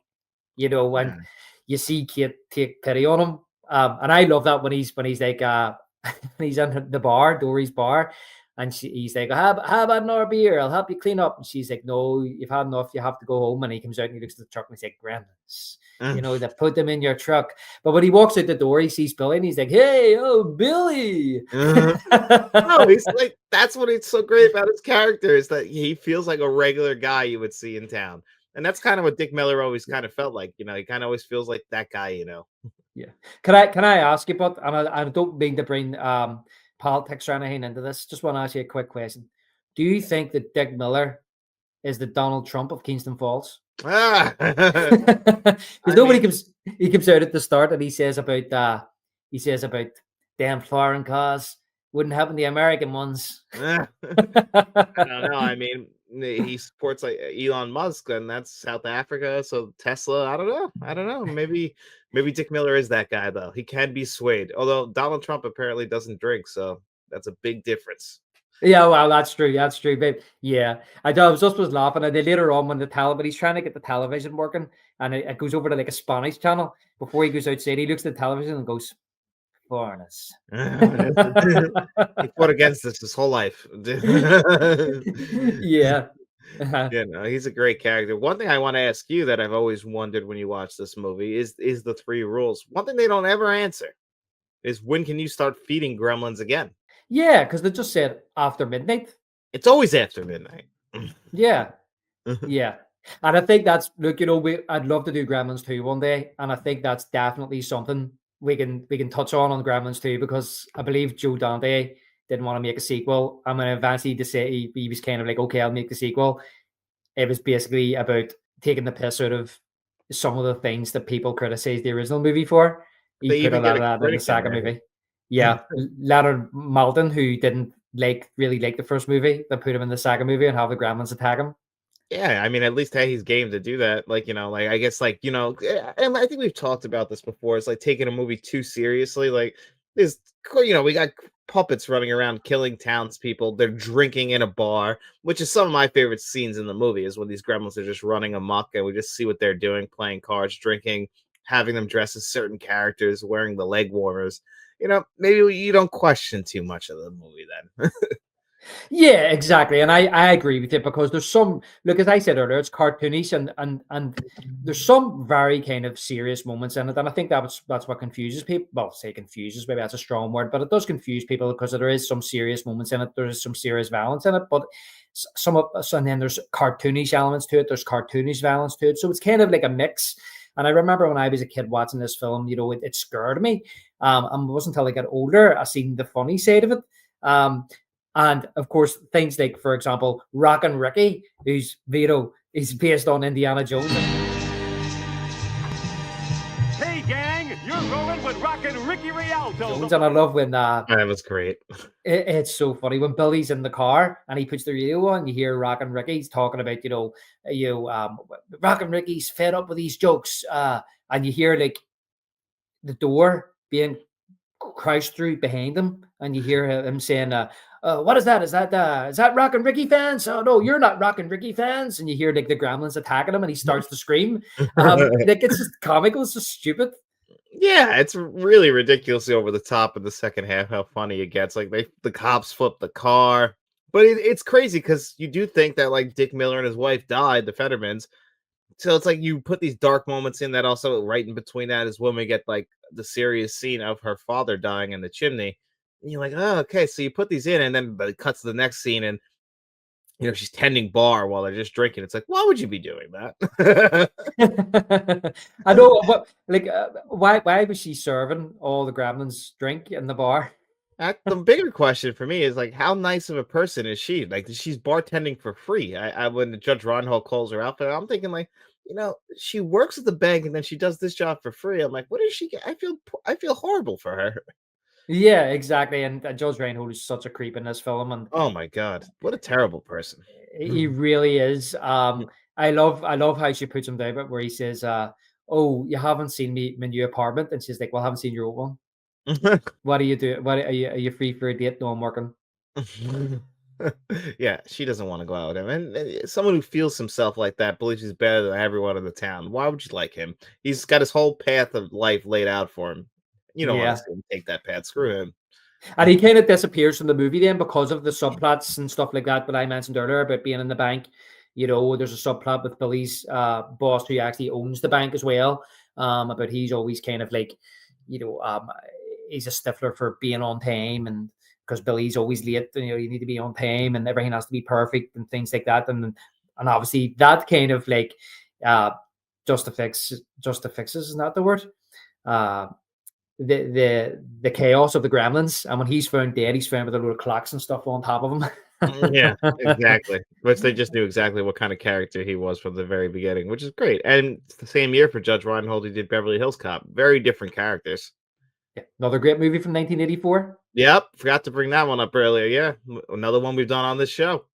and you see Kate take pity on him. And I love that when he's like when he's in the bar, Dory's bar, and he's like, how about another beer? I'll help you clean up. And she's like, no, you've had enough. You have to go home. And he comes out and he looks at the truck and he's like, gremlins. They put them in your truck. But when he walks out the door, he sees Billy and he's like, hey, oh, Billy. No, he's like, that's what it's so great about his character is that he feels like a regular guy you would see in town. And that's kind of what Dick Miller always kind of felt like. He kind of always feels like that guy. Yeah. Can I ask you, but and I don't mean to bring politics or anything into this. Just want to ask you a quick question. Do you think that Dick Miller is the Donald Trump of Kingston Falls? Ah, Because I nobody mean, comes out at the start and he says about damn foreign cars wouldn't happen the American ones. I don't know. I mean, he supports like Elon Musk, and that's South Africa. So Tesla, I don't know. I don't know. Maybe Dick Miller is that guy though. He can be swayed. Although Donald Trump apparently doesn't drink, so that's a big difference. Yeah, well, that's true. That's true, babe. Yeah, I was just laughing at it later on when but he's trying to get the television working, and it goes over to like a Spanish channel. Before he goes outside, he looks at the television and goes, "Foreigners." He fought against this his whole life. Yeah. Uh-huh. He's a great character. One thing I want to ask you that I've always wondered when you watch this movie is the three rules. One thing they don't ever answer is when can you start feeding gremlins again? Yeah, because they just said after midnight. It's always after midnight. Yeah, yeah. And I think that's look, I'd love to do Gremlins 2 one day, and I think that's definitely something we can touch on Gremlins 2 because I believe Joe Dante didn't want to make a sequel. I'm gonna eventually to say he was kind of like, okay, I'll make the sequel. It was basically about taking the piss out of some of the things that people criticized the original movie for. He They put a even lot get of a that in the critic in second there. movie. Yeah, Leonard Maltin, who didn't really like the first movie, that put him in the second movie and have the Gremlins attack him. Yeah, I mean, at least, hey, he's game to do that. Like, like I guess, like, and I think we've talked about this before. It's like taking a movie too seriously. Like, this, we got puppets running around killing townspeople. They're drinking in a bar, which is some of my favorite scenes in the movie. Is when these gremlins are just running amok, and we just see what they're doing, playing cards, drinking, having them dress as certain characters, wearing the leg warmers. Maybe you don't question too much of the movie then. Yeah, exactly. And I agree with it because there's some look, as I said earlier, it's cartoonish and there's some very kind of serious moments in it. And I think that's what confuses people. Well, say confuses, maybe that's a strong word, but it does confuse people because there is some serious moments in it. There is some serious violence in it, but and then there's cartoonish elements to it, there's cartoonish violence to it. So it's kind of like a mix. And I remember when I was a kid watching this film, it scared me. And it wasn't until I got older I seen the funny side of it. Um, and of course, things like, for example, Rockin' Ricky, who's Vito, is based on Indiana Jones. Hey, gang, you're rolling with Rockin' Ricky Rialto. And I love when That was great. it's so funny when Billy's in the car and he puts the radio on. You hear Rockin' Ricky's talking about, Rockin' Ricky's fed up with these jokes, and you hear like the door being crashed through behind him, and you hear him saying, "What is that? Is that Rockin' Ricky fans? Oh no, you're not Rockin' Ricky fans." And you hear like the Gremlins attacking him, and he starts to scream. Like it's just comical. It's just stupid. Yeah, it's really ridiculously over the top in the second half how funny it gets. Like the cops flip the car. But it's crazy because you do think that like Dick Miller and his wife died, the Fettermans. So it's like you put these dark moments in that also right in between that is when we get like the serious scene of her father dying in the chimney. And you're like, oh, okay. So you put these in and then it cuts to the next scene and she's tending bar while they're just drinking. It's like, why would you be doing that? I know, but like, why was she serving all the Gremlins drink in the bar? The bigger question for me is like, how nice of a person is she? Like, she's bartending for free. I when Judge Reinhold calls her out, but I'm thinking like, she works at the bank and then she does this job for free. I'm like, what does she get? I feel horrible for her. Yeah, exactly. And Judge Reinhold is such a creep in this film, and Oh my god, what a terrible person. he really is. I love how she puts him down, but where he says, "Oh, you haven't seen my new apartment," and she's like, "Well, I haven't seen your old one. What do you do? What are you free for a date? No, I'm working." Yeah, she doesn't want to go out with him. And someone who feels himself like that believes he's better than everyone in the town. Why would you like him? He's got his whole path of life laid out for him. You don't want to Yeah. see him take that path. Screw him. And he kind of disappears from the movie then because of the subplots and stuff like that I mentioned earlier about being in the bank. There's a subplot with Billy's boss who actually owns the bank as well. But he's always kind of like, you know, um, he's a stiffler for being on time, and because Billy's always late, you need to be on time and everything has to be perfect and things like that. And obviously that kind of like uh justifies, is not the word? Uh the chaos of the Gremlins, and when he's found dead, he's found with a load of clocks and stuff on top of Yeah, him. exactly. Which they just knew exactly what kind of character he was from the very beginning, which is great. And it's the same year for Judge Reinhold, he did Beverly Hills Cop. Very different characters. Yeah, another great movie from 1984. Yep, forgot to bring that one up earlier. Yeah, another one we've done on this show.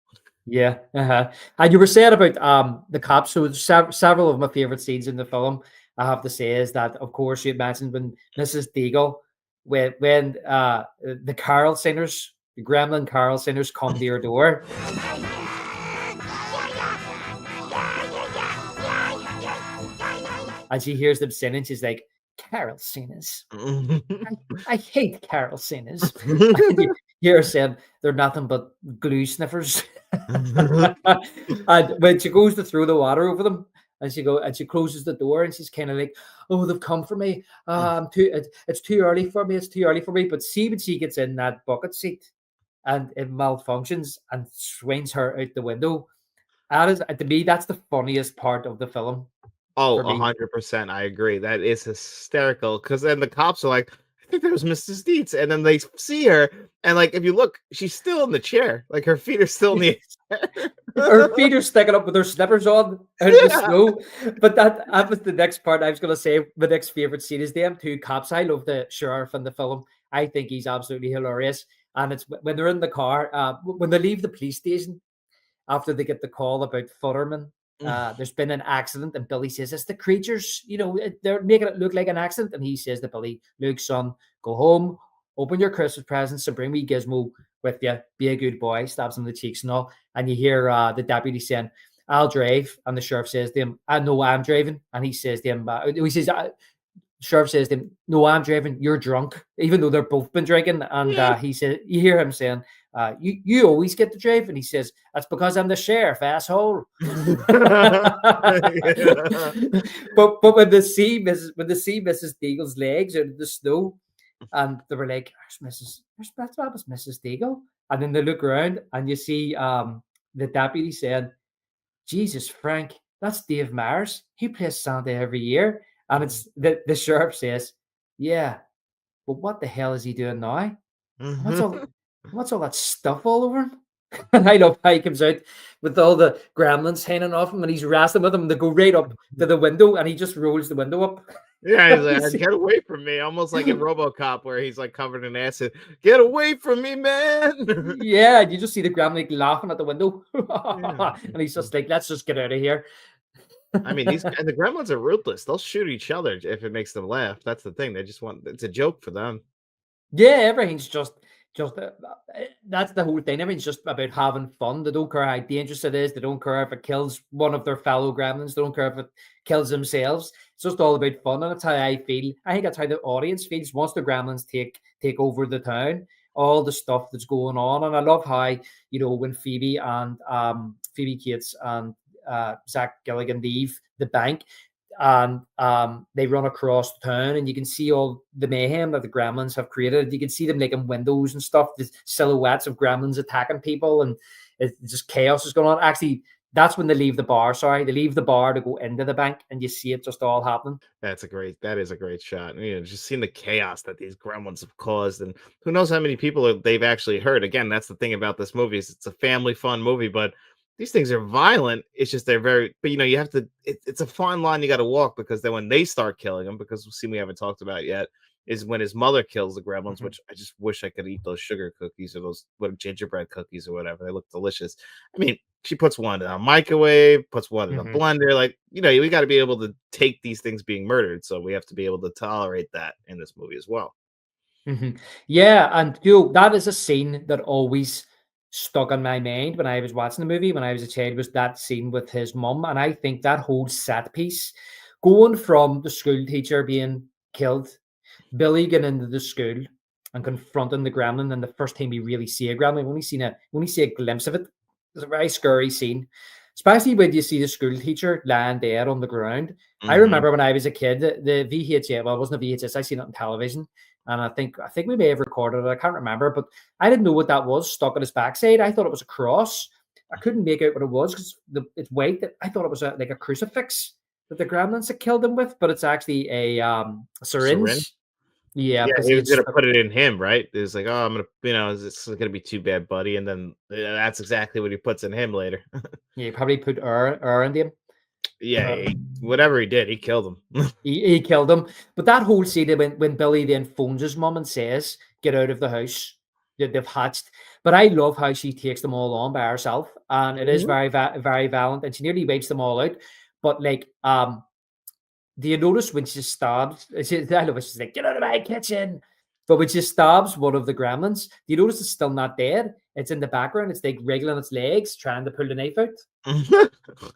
Yeah, and you were saying about the cops. So several of my favorite scenes in the film, I have to say, is that of course you had mentioned when Mrs. Deagle, when the carol singers, the Gremlin carol singers, come to your door, and she hears them singing, she's like, "Carol singers, I hate carol singers." And you're saying they're nothing but glue sniffers. And when she goes to throw the water over them, and she closes the door, and she's kind of like, "Oh, they've come for me. It's too early for me. It's too early for me." But see when she gets in that bucket seat, and it malfunctions and swings her out the window. That is, to me, that's the funniest part of the film Oh, for me. 100%. I agree. That is hysterical. Because then the cops are like, I think that was Mrs. Deeds. And then they see her. And like, if you look, she's still in the chair. Like her feet are still in the air. Her feet are sticking up with her slippers on out of the Yeah. snow. But that was the next part I was going to say. My next favorite scene is them two cops. I love the sheriff in the film. I think he's absolutely hilarious. And it's when they're in the car, when they leave the police station, after they get the call about Futterman. There's been an accident, and Billy says it's the creatures. They're making it look like an accident, and he says to Billy, "Luke, son, go home, open your Christmas presents, and bring me Gizmo with you. Be a good boy." Stabs him in the cheeks and all, and you hear the deputy saying, "I'll drive," and the sheriff says to him, "I know I'm driving," and he says to him, he says. Sheriff says to him, "No, I'm driving. You're drunk," even though they're both been drinking. And he said, you hear him saying, "You always get to drive," and he says, "That's because I'm the sheriff, asshole." but when the sea misses Deagle's legs out of the snow, and they were like, that was Mrs. Deagle," and then they look around and you see the deputy saying, "Jesus, Frank, that's Dave Myers. He plays Santa every year." And it's the sheriff says, "Yeah, but what the hell is he doing now? What's all that stuff all over him?" And I love how he comes out with all the gremlins hanging off him, and he's wrestling with them. And they go right up to the window, and he just rolls the window up. Yeah, he's like, "Get away from me!" Almost like in RoboCop, where he's like covered in acid. "Get away from me, man!" Yeah, you just see the gremlin like, laughing at the window, Yeah. and he's just like, "Let's just get out of here." I mean, the gremlins are ruthless. They'll shoot each other if it makes them laugh. That's the thing. They just want it's a joke for them. Yeah, everything's just that's the whole thing. Everything's just about having fun. They don't care how dangerous it is. They don't care if it kills one of their fellow gremlins. They don't care if it kills themselves. It's just all about fun, and that's how I feel. I think that's how the audience feels once the gremlins take over the town. All the stuff that's going on, and I love how when Phoebe and Phoebe Cates and Zach Gilligan leave the bank, and they run across town, and you can see all the mayhem that the gremlins have created. You can see them making windows and stuff, the silhouettes of gremlins attacking people, and it's just chaos is going on. Actually, that's when they leave the bar. Sorry, they leave the bar to go into the bank, and you see it just all happening. That is a great shot. Just seeing the chaos that these gremlins have caused, and who knows how many people they've actually hurt. Again, that's the thing about this movie is it's a family fun movie, but these things are violent. It's just they're very, but you have to. It's a fine line you got to walk because then when they start killing them, because we haven't talked about yet, is when his mother kills the gremlins. Which I just wish I could eat those sugar cookies or those gingerbread cookies or whatever. They look delicious. I mean, she puts one in a microwave, puts one in a blender. Like, we got to be able to take these things being murdered. So we have to be able to tolerate that in this movie as well. Yeah, and that is a scene that always stuck in my mind when I was watching the movie when I was a child, was that scene with his mum. And I think that whole set piece, going from the school teacher being killed, Billy getting into the school and confronting the gremlin, and the first time we really see a gremlin, we only see a glimpse of it. It's a very scary scene, especially when you see the school teacher lying dead on the ground. I remember when I was a kid, the VHS, well, it wasn't a VHS, I seen it on television. And I think we may have recorded it. I can't remember, but I didn't know what that was stuck on his backside. I thought it was a cross. I couldn't make out what it was because it's white. I thought it was like a crucifix that the gremlins had killed him with, but it's actually a syringe. Yeah, he was gonna put it in him, right? It's like, "Oh, I'm gonna, this is gonna be too bad, buddy," and then that's exactly what he puts in him later. Yeah, he probably put air into him. Yeah, whatever he did, he killed him. He killed him. But that whole scene when Billy then phones his mum and says, "Get out of the house. They've hatched." But I love how she takes them all on by herself, and it is very, very violent, and she nearly wipes them all out. But like, do you notice when she stabs? I love it. She's like, "Get out of my kitchen!" But when she stabs one of the gremlins, do you notice it's still not dead? It's in the background. It's like wriggling its legs, trying to pull the knife out.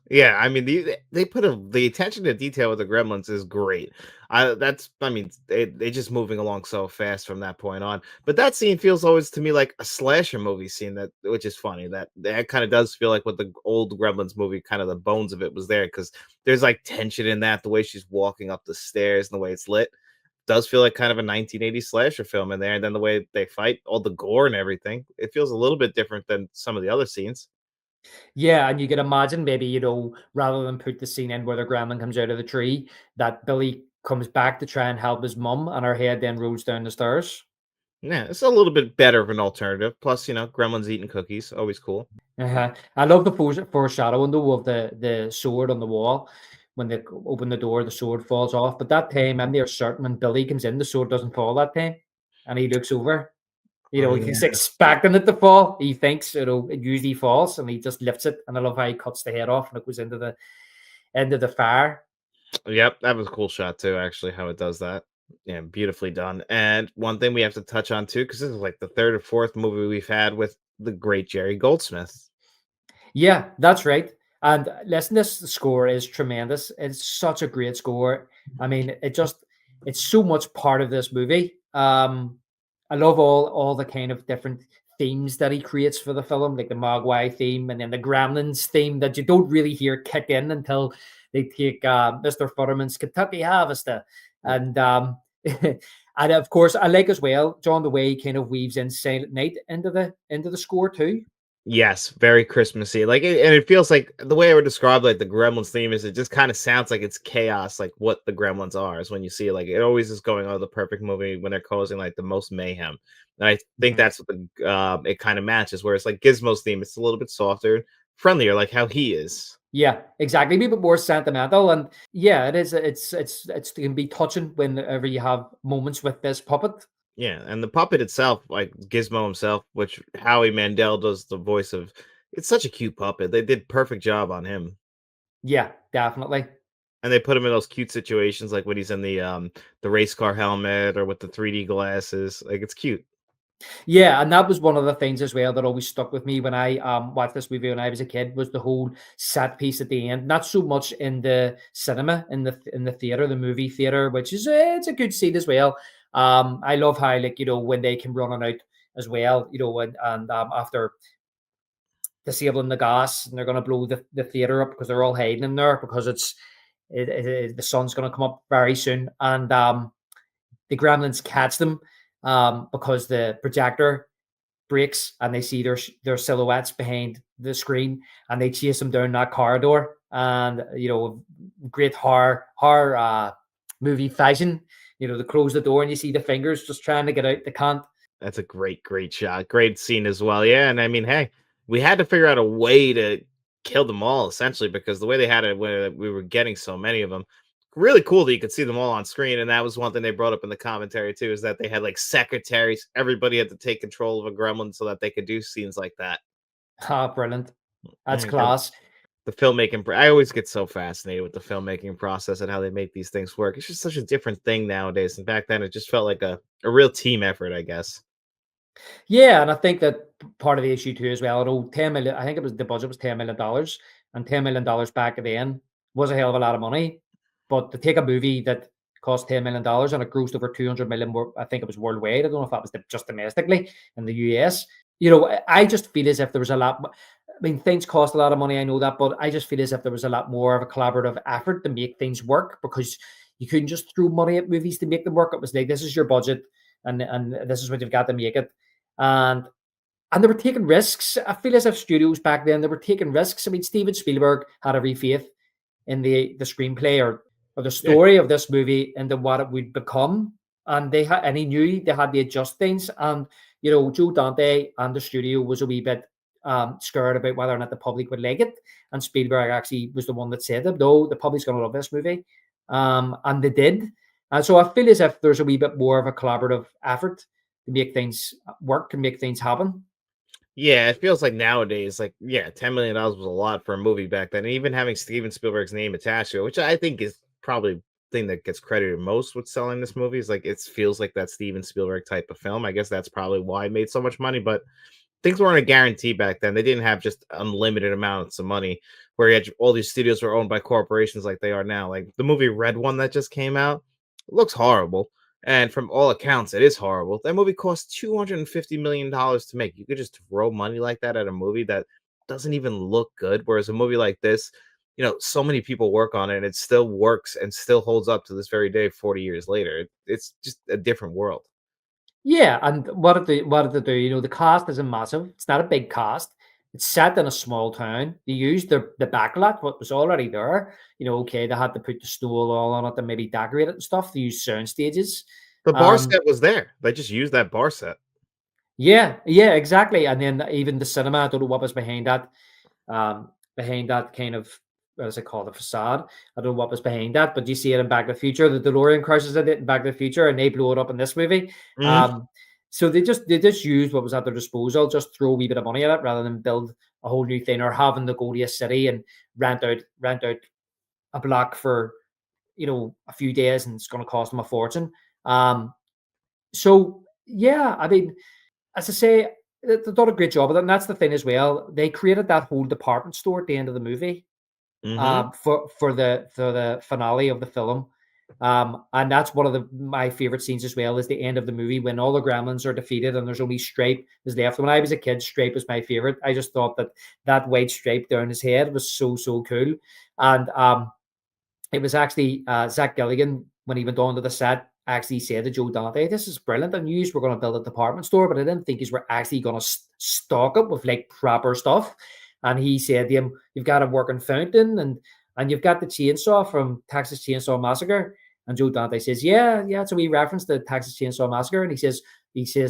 Yeah, I mean they put the attention to detail with the gremlins is great. They just moving along so fast from that point on. But that scene feels always to me like a slasher movie scene, which is funny. That kind of does feel like what the old Gremlins movie, kind of the bones of it was there, because there's like tension in that, the way she's walking up the stairs and the way it's lit. Does feel like kind of a 1980s slasher film in there, and then the way they fight, all the gore and everything, it feels a little bit different than some of the other scenes. Yeah, and you could imagine maybe, rather than put the scene in where the gremlin comes out of the tree, that Billy comes back to try and help his mum, and her head then rolls down the stairs. Yeah, it's a little bit better of an alternative. Plus, Gremlins eating cookies, always cool. I love the foreshadowing though of the sword on the wall. When they open the door, the sword falls off. But that time, I'm there certain when Billy comes in, the sword doesn't fall that time, and he looks over. You Oh know, yeah. he's expecting it to fall. He thinks it usually falls, and he just lifts it. And I love how he cuts the head off, and it goes into the fire. Yep, that was a cool shot too, actually, how it does that. Yeah, beautifully done. And one thing we have to touch on too, because this is like the third or fourth movie we've had with the great Jerry Goldsmith. Yeah, that's right. And listen, this score is tremendous. It's such a great score. I mean, it's so much part of this movie. I love all the kind of different themes that he creates for the film, like the Mogwai theme and then the Gremlins theme that you don't really hear kick in until they take Mr. Futterman's Kentucky Harvester. And and of course I like as well, John, the way he kind of weaves in Silent Night into the score too. Yes, very Christmassy. And it feels like the way I would describe like the Gremlins theme is it just kind of sounds like it's chaos, like what the Gremlins are. Is when you see it, like it always is going on the perfect movie when they're causing like the most mayhem. And I think Mhm. that's what the it kind of matches. Whereas like Gizmo's theme, it's a little bit softer, friendlier, like how he is. Yeah, exactly. Maybe a bit more sentimental, and yeah, it is. It can be touching whenever you have moments with this puppet. Yeah, and the puppet itself, like Gizmo himself, which Howie Mandel does the voice of. It's such a cute puppet. They did perfect job on him. Yeah, definitely. And they put him in those cute situations, like when he's in the race car helmet or with the 3D glasses. Like it's cute. Yeah, and that was one of the things as well that always stuck with me when I watched this movie when I was a kid was the whole set piece at the end. Not so much in the cinema, in the theater, the movie theater, which is it's a good scene as well. I love how like when they came running out as well, and after disabling the gas and they're going to blow the theater up because they're all hiding in there because the sun's going to come up very soon and the gremlins catch them because the projector breaks and they see their silhouettes behind the screen and they chase them down that corridor and great horror movie fashion. They close the door and you see the fingers just trying to get out, they can't. That's a great shot. Great scene as well. Yeah, and I mean, hey, we had to figure out a way to kill them all essentially because the way they had it, where we were getting so many of them, really cool that you could see them all on screen. And that was one thing they brought up in the commentary too, is that they had like secretaries. Everybody had to take control of a gremlin so that they could do scenes like that. Brilliant. That's Mm, and class. the filmmaking, I always get so fascinated with the filmmaking process and how they make these things work. It's just such a different thing nowadays. And back then, it just felt like a real team effort, I guess. Yeah, and I think that part of the issue too as well. I know 10 million. I think it was the budget was $10 million, and $10 million back then was a hell of a lot of money. But to take a movie that cost $10 million and it grossed over 200 million, I think it was worldwide. I don't know if that was just domestically in the US. I just feel as if there was a lot. I mean, things cost a lot of money. I know that, but I just feel as if there was a lot more of a collaborative effort to make things work because you couldn't just throw money at movies to make them work. It was like this is your budget, and this is what you've got to make it and and they were taking risks. I feel as if studios back then they were taking risks. I mean, Steven Spielberg had every faith in the screenplay or the Yeah. story of this movie into what it would become, and he knew they had to adjust things. And Joe Dante and the studio was a wee bit scared about whether or not the public would like it. And Spielberg actually was the one that said that no, the public's going to love this movie, and they did. And so I feel as if there's a wee bit more of a collaborative effort to make things work and make things happen. Yeah, it feels like nowadays, like, yeah, $10 million was a lot for a movie back then. And even having Steven Spielberg's name attached to it, which I think is probably the thing that gets credited most with selling this movie, is like it feels like that Steven Spielberg type of film. I guess that's probably why it made so much money. But things weren't a guarantee back then. They didn't have just unlimited amounts of money where you had all these studios were owned by corporations like they are now. Like the movie Red One that just came out looks horrible. And from all accounts, it is horrible. That movie cost $250 million to make. You could just throw money like that at a movie that doesn't even look good. Whereas a movie like this, so many people work on it and it still works and still holds up to this very day, 40 years later. It's just a different world. Yeah, and what did they do? The cast isn't massive. It's not a big cast. It's set in a small town. They used the backlot, what was already there. Okay, they had to put the snow all on it and maybe decorate it and stuff. They used sound stages. The bar Um, set was there. They just used that bar set. yeah, exactly. And then even the cinema, I don't know what was behind that kind of what is it called, the facade. I don't know what was behind that, but you see it in Back to the Future. The DeLorean crashes in it in Back to the Future, and they blow it up in this movie. Mhm. Um, So they just used what was at their disposal, just throw a wee bit of money at it rather than build a whole new thing or having to go to a city and rent out a block for a few days and it's going to cost them a fortune. Um, so yeah, I mean, as I say, they've done a great job of it, and that's the thing as well. They created that whole department store at the end of the movie, Hmm. for the finale of the film. And that's one of my favorite scenes as well, is the end of the movie when all the gremlins are defeated and there's only Stripe is left. When I was a kid, Stripe was my favorite. I just thought that white stripe down his head was so cool. And it was actually Zach Gilligan, when he went on to the set, actually said to Joe Dante, "This is brilliant. I knew you were going to build a department store, but I didn't think you were actually going to stock it with like proper stuff." And he said to him, "You've got a working fountain, and you've got the chainsaw from Texas Chainsaw Massacre." And Joe Dante says, "Yeah." So we referenced the Texas Chainsaw Massacre, and he says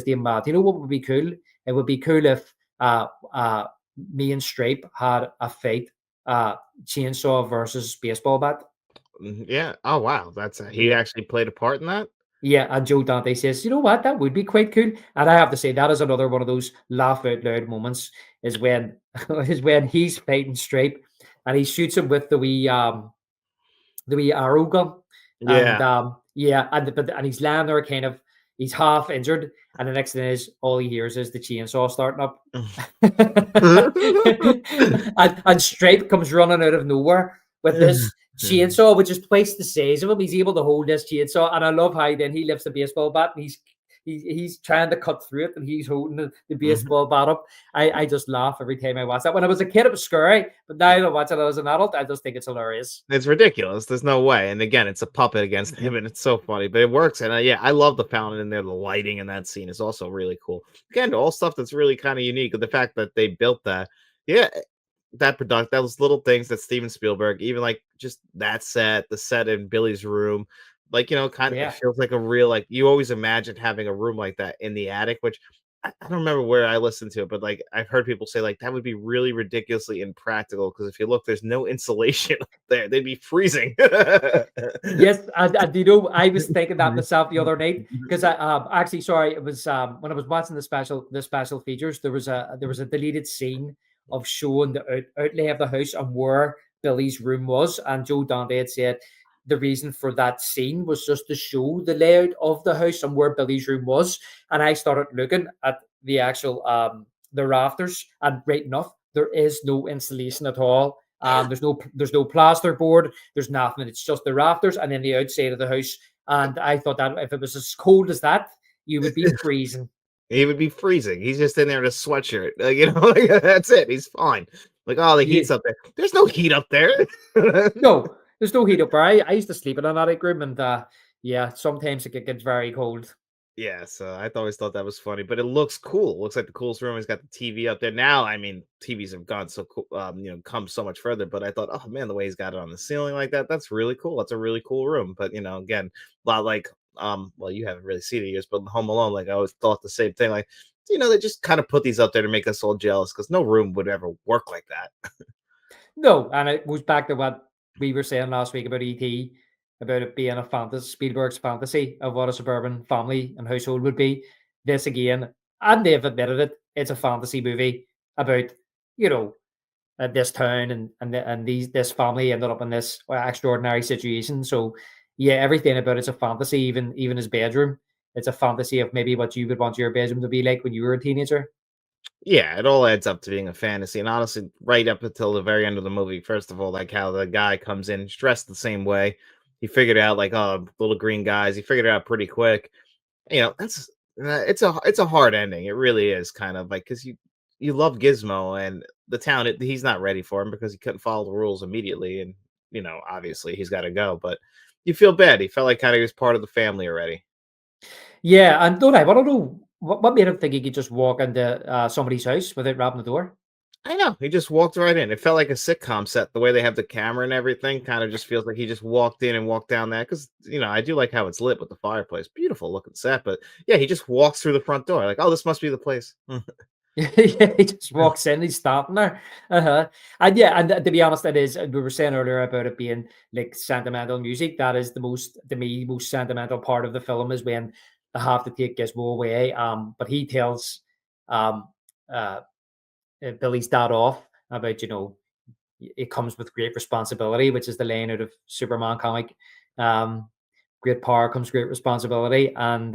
to him, "Do you know what would be cool? It would be cool if uh, uh, me and Stripe had a fight, chainsaw versus baseball bat." Yeah. Oh wow, he Yeah. actually played a part in that. Yeah, and Joe Dante says, "You know what? That would be quite cool." And I have to say, that is another one of those laugh out loud moments. Is when is when he's fighting Stripe, and he shoots him with the wee arrow gun, and Yeah. yeah, and he's laying there, kind of, he's half injured, and the next thing is all he hears is the chainsaw starting up, and Stripe comes running out of nowhere with this chainsaw, which is twice the size of him. He's able to hold this chainsaw, and I love how then he lifts the baseball bat and he's trying to cut through it, and he's holding the baseball bat up. I just laugh every time I watch that. When I was a kid, it was scary, but now that I watch it as an adult, I just think it's hilarious. It's ridiculous. There's no way. And again, it's a puppet against him, and it's so funny, but it works. And yeah, I love the fountain in there. The lighting in that scene is also really cool. Again, all stuff that's really kind of unique. The fact that they built that, yeah, that product, those little things that Steven Spielberg, even like just that set, the set in Billy's room, like kind of it Yeah. feels like a real like you always imagined having a room like that in the attic, which I don't remember where I listened to it, but like I've heard people say like that would be really ridiculously impractical because if you look, there's no insulation up there; they'd be freezing. Yes, and I was thinking that myself the other night, because I actually, sorry, it was when I was watching the special features, there was a deleted scene of showing the outlay of the house and where Billy's room was, and Joe Dante had said the reason for that scene was just to show the layout of the house and where Billy's room was, and I started looking at the actual the rafters, and right enough, there is no insulation at all. There's no plasterboard. There's nothing. It's just the rafters and then the outside of the house. And I thought that if it was as cold as that, you would be freezing. He would be freezing. He's just in there in a sweatshirt, like, like, that's it. He's fine. Like, oh, the Yeah. heat's up there. There's no heat up there. No, there's no heat up there. I used to sleep in an attic room, and yeah, sometimes it gets very cold. Yeah, so I always thought that was funny, but it looks cool. It looks like the coolest room. He's got the TV up there now. I mean, TVs have gone so cool, come so much further. But I thought, oh man, the way he's got it on the ceiling like that—that's really cool. That's a really cool room. But again, a lot like, well, you haven't really seen it yet, but Home Alone, like I always thought the same thing. Like, they just kind of put these up there to make us all jealous because no room would ever work like that. No, and it goes back to what we were saying last week about ET, about it being a fantasy, Spielberg's fantasy of what a suburban family and household would be. This again, and they've admitted it, it's a fantasy movie about, you know, this town, and this family ended up in this extraordinary situation. So yeah, everything about it's a fantasy, even his bedroom. It's a fantasy of maybe what you would want your bedroom to be like when you were a teenager. Yeah, it all adds up to being a fantasy. And honestly, right up until the very end of the movie, first of all, like how the guy comes in dressed the same way. He figured out like, oh, little green guys. He figured it out pretty quick. That's it's a hard ending. It really is kind of like because you love Gizmo and the town. He's not ready for him because he couldn't follow the rules immediately, and obviously he's got to go. But you feel bad. He felt like kind of he was part of the family already. Yeah, and don't I want to know what made him think he could just walk into somebody's house without robbing the door? I know. He just walked right in. It felt like a sitcom set. The way they have the camera and everything kind of just feels like he just walked in and walked down that. Because, I do like how it's lit with the fireplace. Beautiful looking set. But yeah, he just walks through the front door. Like, oh, this must be the place. Yeah, he just walks in, he's starting there. Uh-huh. And yeah, and to be honest, it is. We were saying earlier about it being like sentimental music. That is the most, to me, most sentimental part of the film is when they have to take Gizmo away. But he tells um, uh, Billy's dad off about, it comes with great responsibility, which is the line out of Superman comic. Great power comes great responsibility, and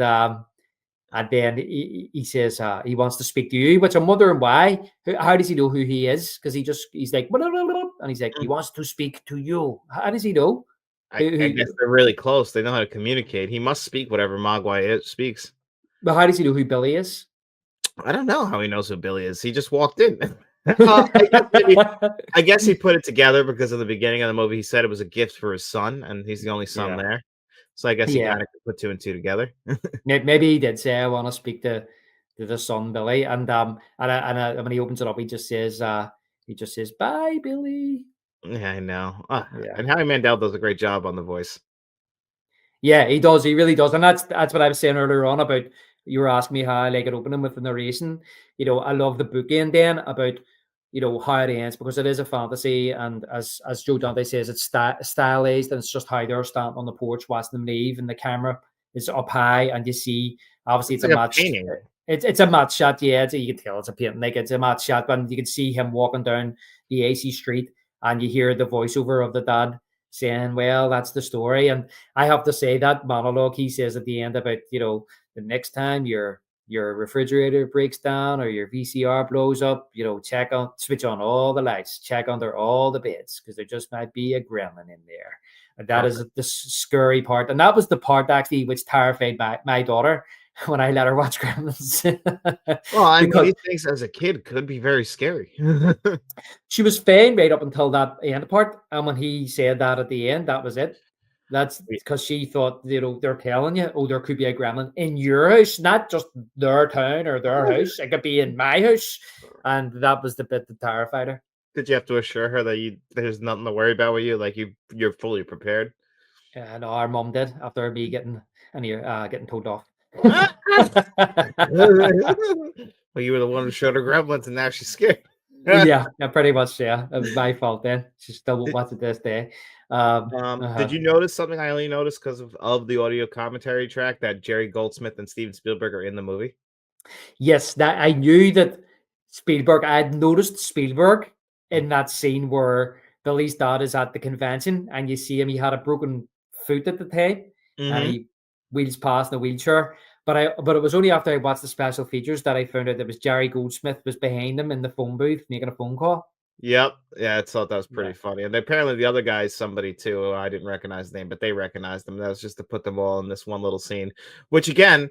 then he says he wants to speak to you, which I'm wondering why. How does he know who he is? Because he's like, and he's like, he wants to speak to you. How does he know? I guess they're really close. They know how to communicate. He must speak whatever Mogwai speaks. But how does he know who Billy is? I don't know how he knows who Billy is. He just walked in. I guess he put it together because in the beginning of the movie he said it was a gift for his son, and he's the only son there. So I guess he kind of put two and two together. Maybe he did say, "I want to speak to the son, Billy," and when he opens it up, he just says, "Bye, Billy." Yeah, I know. And Howie Mandel does a great job on the voice. Yeah, he does. He really does, and that's what I was saying earlier on about. You were asking me how I like it opening with the narration. I love the bookend then about how it ends, because it is a fantasy, and as Joe Dante says, it's stylized, and it's just how they're standing on the porch watching them leave, and the camera is up high, and you see obviously it's like a match. Painting. It's a match shot, yeah. You can tell it's a painting, like it's a match shot, but you can see him walking down the AC street, and you hear the voiceover of the dad saying, "Well, that's the story." And I have to say that monologue he says at the end about the next time your refrigerator breaks down or your VCR blows up, switch on all the lights, check under all the beds, because there just might be a gremlin in there. And that is the scary part. And that was the part actually which terrified my daughter when I let her watch Gremlins. Well, I mean, these things as a kid could be very scary. She was fine right up until that end part. And when he said that at the end, that was it. That's because she thought, they're telling you, there could be a gremlin in your house, not just their town or their house. It could be in my house. And that was the bit that terrified her. Did you have to assure her that there's nothing to worry about with you? Like you're fully prepared? Yeah, no, our mom did after me getting told off. Well, you were the one who showed her Gremlins, and now she's scared. yeah, pretty much. Yeah, it was my fault then. She still won't watch it this day. Did you notice something I only noticed because of the audio commentary track, that Jerry Goldsmith and Steven Spielberg are in the movie? Yes, that I knew that Spielberg. I had noticed Spielberg in that scene where Billy's dad is at the convention, and you see him. He had a broken foot at the time, and he wheels past in a wheelchair. But it was only after I watched the special features that I found out that was Jerry Goldsmith was behind him in the phone booth making a phone call. Yep. Yeah, I thought that was pretty funny. And apparently the other guy is somebody too. I didn't recognize the name, but they recognized him. That was just to put them all in this one little scene. Which again,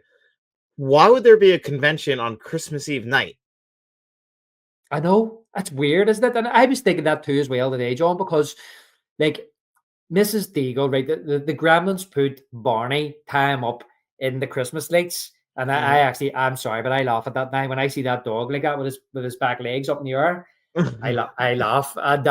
why would there be a convention on Christmas Eve night? I know. That's weird, isn't it? And I was thinking that too as well today, John, because like Mrs. Deagle, right? The Gremlins put Barney, tie him up in the Christmas lights. And I'm sorry, but I laugh at that now. When I see that dog like that with his back legs up in the air, I laugh. And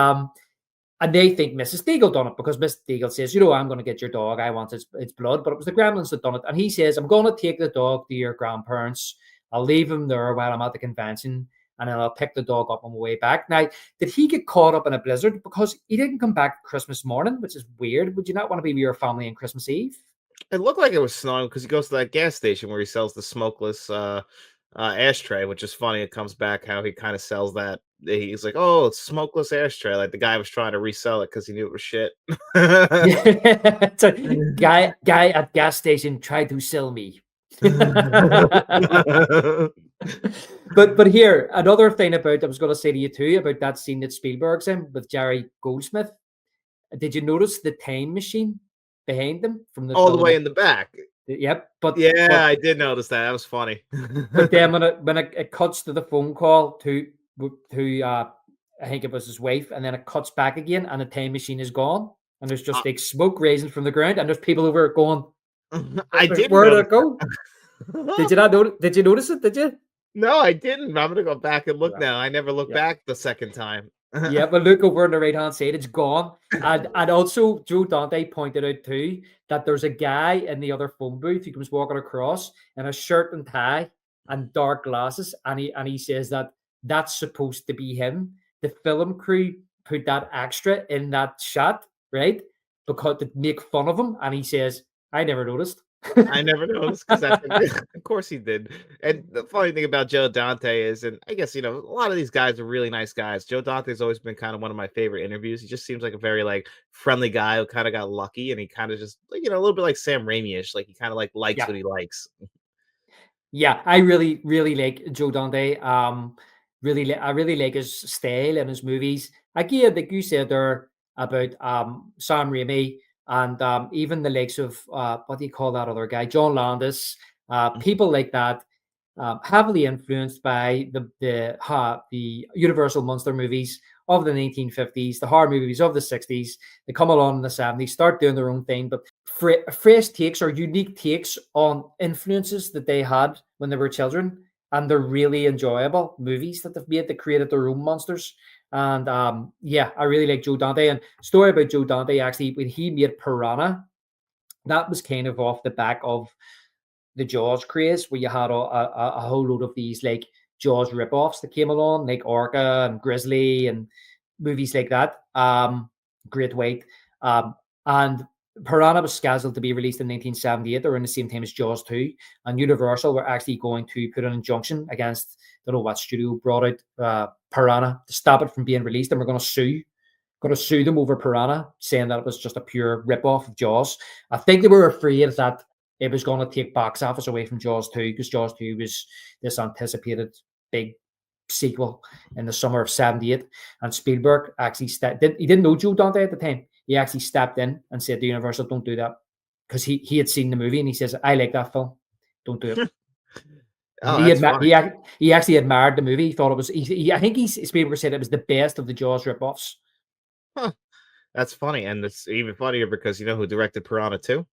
they think Mrs. Deagle done it, because Mrs. Deagle says, I'm going to get your dog. I want its blood. But it was the Gremlins that done it. And he says, I'm going to take the dog to your grandparents. I'll leave him there while I'm at the convention, and then I'll pick the dog up on my way back. Now, did he get caught up in a blizzard? Because he didn't come back Christmas morning, which is weird. Would you not want to be with your family on Christmas Eve? It looked like it was snowing because he goes to that gas station where he sells the smokeless ashtray, which is funny. It comes back how he kind of sells that. He's like, "Oh, it's smokeless ashtray." Like the guy was trying to resell it because he knew it was shit. It's a guy at gas station tried to sell me. But here, another thing I was going to say to you too about that scene that Spielberg's in with Jerry Goldsmith. Did you notice the time machine behind them from all the way in the back? Yep. I did notice that. That was funny. But then when it cuts to the phone call to I think it was his wife, and then it cuts back again, and the time machine is gone, and there's just like smoke raising from the ground, and there's people over it going. I did. Where did it go? Did you not notice? Did you notice it? Did you? No, I didn't. I'm gonna go back and look now. I never looked back the second time. Yeah, but look over on the right hand side, it's gone. And also Joe Dante pointed out too that there's a guy in the other phone booth who comes walking across in a shirt and tie and dark glasses, and he says that that's supposed to be him. The film crew put that extra in that shot, right? Because to make fun of him, and he says, I never noticed. I never noticed because of course he did. And the funny thing about Joe Dante is, and I guess a lot of these guys are really nice guys. Joe Dante's always been kind of one of my favorite interviews. He just seems like a very like friendly guy who kind of got lucky, and he kind of just like, a little bit like Sam Raimi-ish. Like he kind of like likes Yeah. what he likes. Yeah, I really, really like Joe Dante. I really like his style and his movies. Again, like you said there about Sam Raimi and even the likes of what do you call that other guy, John Landis, people like that, heavily influenced by the Universal monster movies of the 1950s, the horror movies of the 60s. They come along in the 70s, start doing their own thing, but fresh takes or unique takes on influences that they had when they were children, and they're really enjoyable movies that they've made that created their own monsters. And yeah, I really like Joe Dante. And story about Joe Dante, actually, when he made Piranha, that was kind of off the back of the Jaws craze, where you had a whole load of these like Jaws ripoffs that came along, like Orca and Grizzly and movies like that. Great White. And Piranha was scheduled to be released in 1978, around the same time as Jaws 2. And Universal were actually going to put an injunction against, I don't know what studio brought out Piranha to stop it from being released, and we're going to sue them over Piranha, saying that it was just a pure ripoff of Jaws. I think they were afraid that it was going to take box office away from Jaws 2, because Jaws 2 was this anticipated big sequel in the summer of 78. And Spielberg actually he didn't know Joe Dante at the time. He actually stepped in and said to Universal, don't do that. Because he had seen the movie and he says, I like that film. Don't do it. Oh, that's funny. He actually admired the movie. He thought it was, I think Spielberg said it was the best of the Jaws ripoffs. Huh. That's funny, and it's even funnier because you know who directed Piranha 2?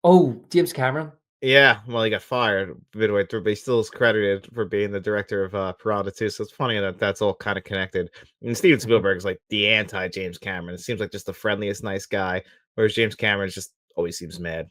Oh, James Cameron. Yeah, well, he got fired midway through, but he still is credited for being the director of Piranha 2. So it's funny that that's all kind of connected. And Steven Spielberg is like the anti James Cameron. It seems like just the friendliest, nice guy, whereas James Cameron just always seems mad.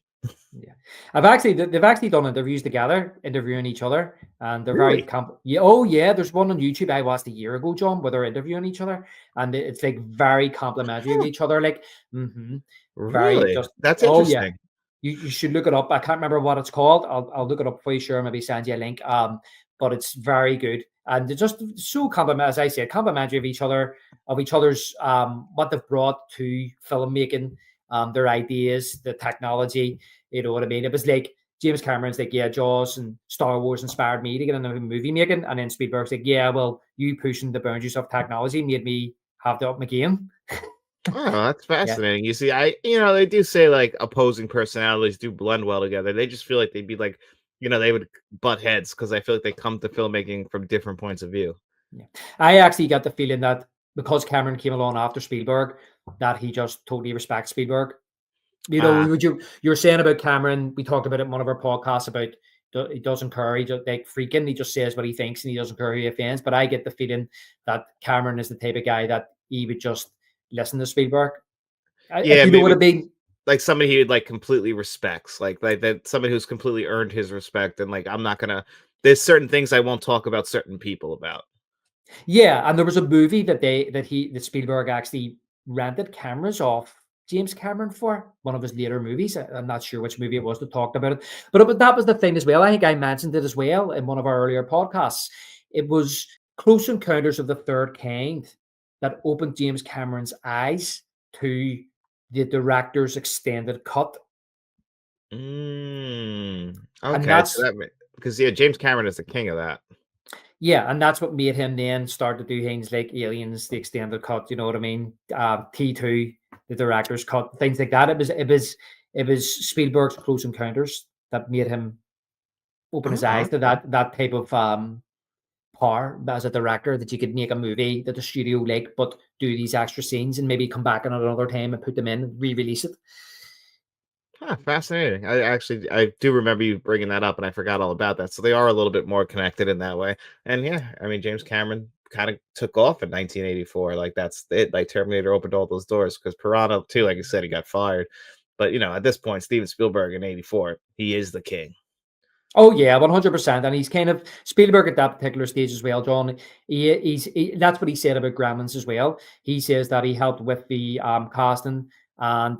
Yeah, they've actually done interviews together, interviewing each other, and they're Really? yeah. Oh yeah, there's one on YouTube I watched a year ago, John, where they're interviewing each other, and it's like very complimentary of Huh, each other, like very really? just. That's Oh yeah, interesting. you should look it up. I can't remember what it's called. I'll look it up for you. Sure, maybe send you a link. But it's very good, and they're just so as I said, complimentary of each other, of each other's what they've brought to filmmaking, their ideas, the technology. You know what I mean? It was like James Cameron's like, yeah, Jaws and Star Wars inspired me to get into movie making, and then Spielberg's like, yeah, well, you pushing the boundaries of technology made me have to up my game. Oh, that's Yeah. fascinating. You see, they do say like opposing personalities do blend well together. They just feel like they'd be like, they would butt heads because I feel like they come to filmmaking from different points of view. Yeah. I actually got the feeling that because Cameron came along after Spielberg, that he just totally respects Spielberg. You know, Ah, what you're saying about Cameron, we talked about it in one of our podcasts about he doesn't care, he just like freaking, he just says what he thinks and he doesn't care who he offends. But I get the feeling that Cameron is the type of guy that he would just listen to Spielberg. If yeah, you know what I maybe mean. like somebody he would like completely respects, like that somebody who's completely earned his respect, and like I'm not gonna. There's certain things I won't talk about certain people about. Yeah, and there was a movie that Spielberg actually rented cameras off James Cameron for one of his later movies. I'm not sure which movie it was that talked about it, but that was the thing as well. I think I mentioned it as well in one of our earlier podcasts. It was Close Encounters of the Third Kind that opened James Cameron's eyes to the director's extended cut, Mm, and okay, so that's that because yeah, James Cameron is the king of that. yeah, and that's what made him then start to do things like Aliens, the extended cut. You know what I mean? T2, the director's cut, things like that. It was Spielberg's Close Encounters that made him open his Oh, eyes to okay. that type of power as a director, that you could make a movie that the studio like, but do these extra scenes and maybe come back another time and put them in and re-release it. Huh, fascinating. I do remember you bringing that up, and I forgot all about that. So they are a little bit more connected in that way. And yeah, I mean, James Cameron kind of took off in 1984. Like that's it. Like Terminator opened all those doors because Piranha too, like you said, he got fired. But at this point, Steven Spielberg in '84, he is the king. Oh yeah, 100%. And he's kind of Spielberg at that particular stage as well, John. That's what he said about Gremlins as well. He says that he helped with the casting And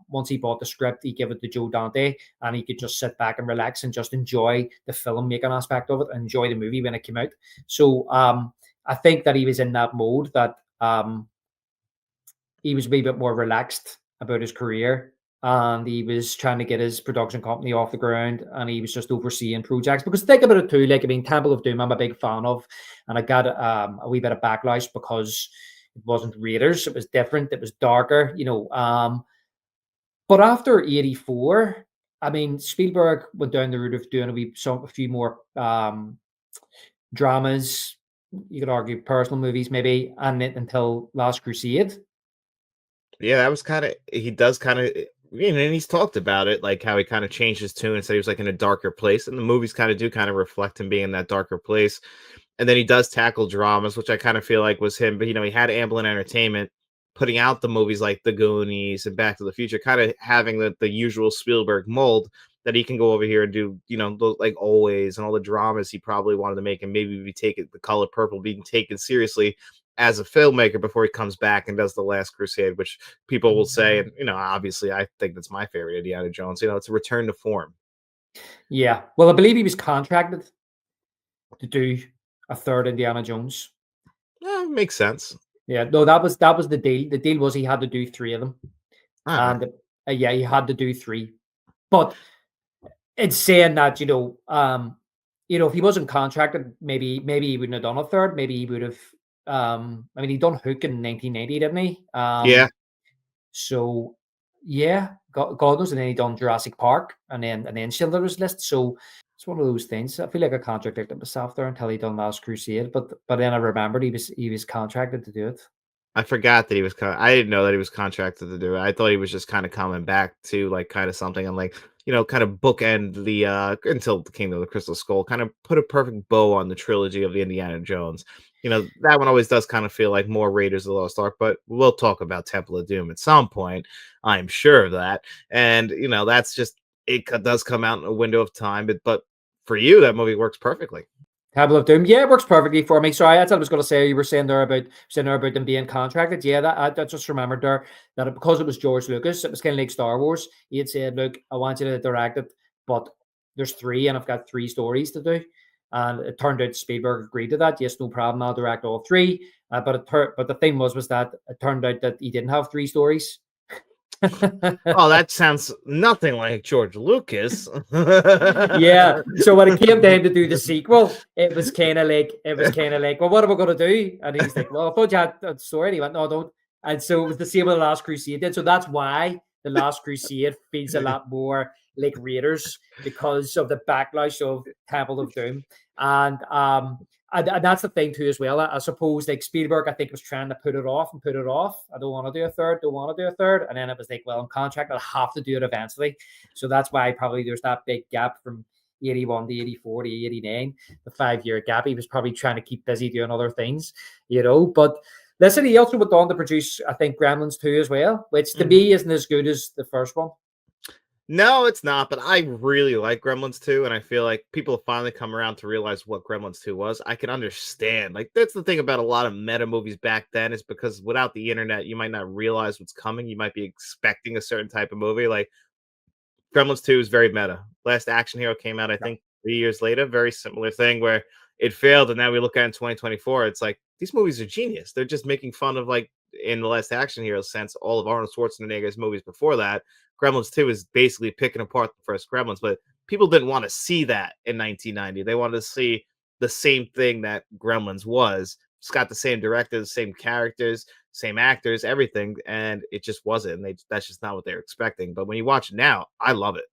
once he bought the script, he gave it to Joe Dante, and he could just sit back and relax and just enjoy the filmmaking aspect of it, and enjoy the movie when it came out. So I think that he was in that mode that he was a wee bit more relaxed about his career, and he was trying to get his production company off the ground, and he was just overseeing projects. Because think about it too, like, I mean, Temple of Doom I'm a big fan of, and I got a wee bit of backlash because it wasn't Raiders, it was different, it was darker, but after 84, I mean, Spielberg went down the route of doing a few more dramas, you could argue personal movies maybe, and until Last Crusade. Yeah, that was kind of he does kind of and he's talked about it, like how he kind of changed his tune and said he was like in a darker place, and the movies kind of do kind of reflect him being in that darker place. And then he does tackle dramas, which I kind of feel like was him. But he had Amblin Entertainment putting out the movies like The Goonies and Back to the Future, kind of having the usual Spielberg mold that he can go over here and do, like Always and all the dramas he probably wanted to make, and maybe be taken The Color Purple being taken seriously as a filmmaker before he comes back and does The Last Crusade, which people will say, and obviously I think that's my favorite Indiana Jones. It's a return to form. Yeah, well, I believe he was contracted to do a third Indiana Jones. Yeah, makes sense. Yeah, no, that was the deal. The deal was he had to do 3 of them, and yeah, he had to do 3. But it's saying that if he wasn't contracted, maybe he wouldn't have done a third. Maybe he would have. I mean, he done Hook in 1990, didn't he? Yeah. So yeah, God knows, and then he done Jurassic Park, and then Schindler's List. So it's one of those things. I feel like I contradicted myself there until he done Last Crusade, but then I remembered he was contracted to do it. I forgot that he was I didn't know that he was contracted to do it. I thought he was just kind of coming back to like kind of something and like, kind of bookend the until the Kingdom of the Crystal Skull, kind of put a perfect bow on the trilogy of the Indiana Jones. That one always does kind of feel like more Raiders of the Lost Ark, but we'll talk about Temple of Doom at some point. I'm sure of that. And that's just it does come out in a window of time, but for you, that movie works perfectly. Temple of Doom, yeah, it works perfectly for me. Sorry, that's what I was going to say. You were saying there about them being contracted. Yeah, I just remembered there that because it was George Lucas, it was kind of like Star Wars. He had said, "Look, I want you to direct it, but there's 3, and I've got 3 stories to do." And it turned out Spielberg agreed to that. Yes, no problem. I'll direct all 3. But the thing was that it turned out that he didn't have 3 stories. Oh, that sounds nothing like George Lucas. Yeah. So when it came time to do the sequel, it was kind of like, well, what are we going to do? And he's like, well, I thought you had a story. And he went, no, I don't. And so it was the same with The Last Crusade did. So that's why The Last Crusade feels a lot more like Raiders, because of the backlash of Temple of Doom. And that's the thing too as well. I suppose like Spielberg, I think, was trying to put it off. I don't want to do a third. And then it was like, well, I'm contracted, I have to do it eventually. So that's why probably there's that big gap from 81 to 84 to 89, the 5-year gap. He was probably trying to keep busy doing other things, But listen, he also went on to produce, I think, Gremlins 2 as well, which to me isn't as good as the first one. No, it's not, but I really like Gremlins 2, and I feel like people have finally come around to realize what Gremlins 2 was. I can understand. Like, that's the thing about a lot of meta movies back then, is because without the internet, you might not realize what's coming. You might be expecting a certain type of movie. Like, Gremlins 2 is very meta. Last Action Hero came out, I think, 3 years later. Very similar thing where it failed, and now we look at it in 2024. It's like, these movies are genius. They're just making fun of, like, in the Last Action Hero sense, all of Arnold Schwarzenegger's movies before that. Gremlins 2 is basically picking apart the first Gremlins, but people didn't want to see that in 1990. They wanted to see the same thing that Gremlins was. It's got the same directors, same characters, same actors, everything, and it just wasn't. That's just not what they're expecting. But when you watch it now, I love it.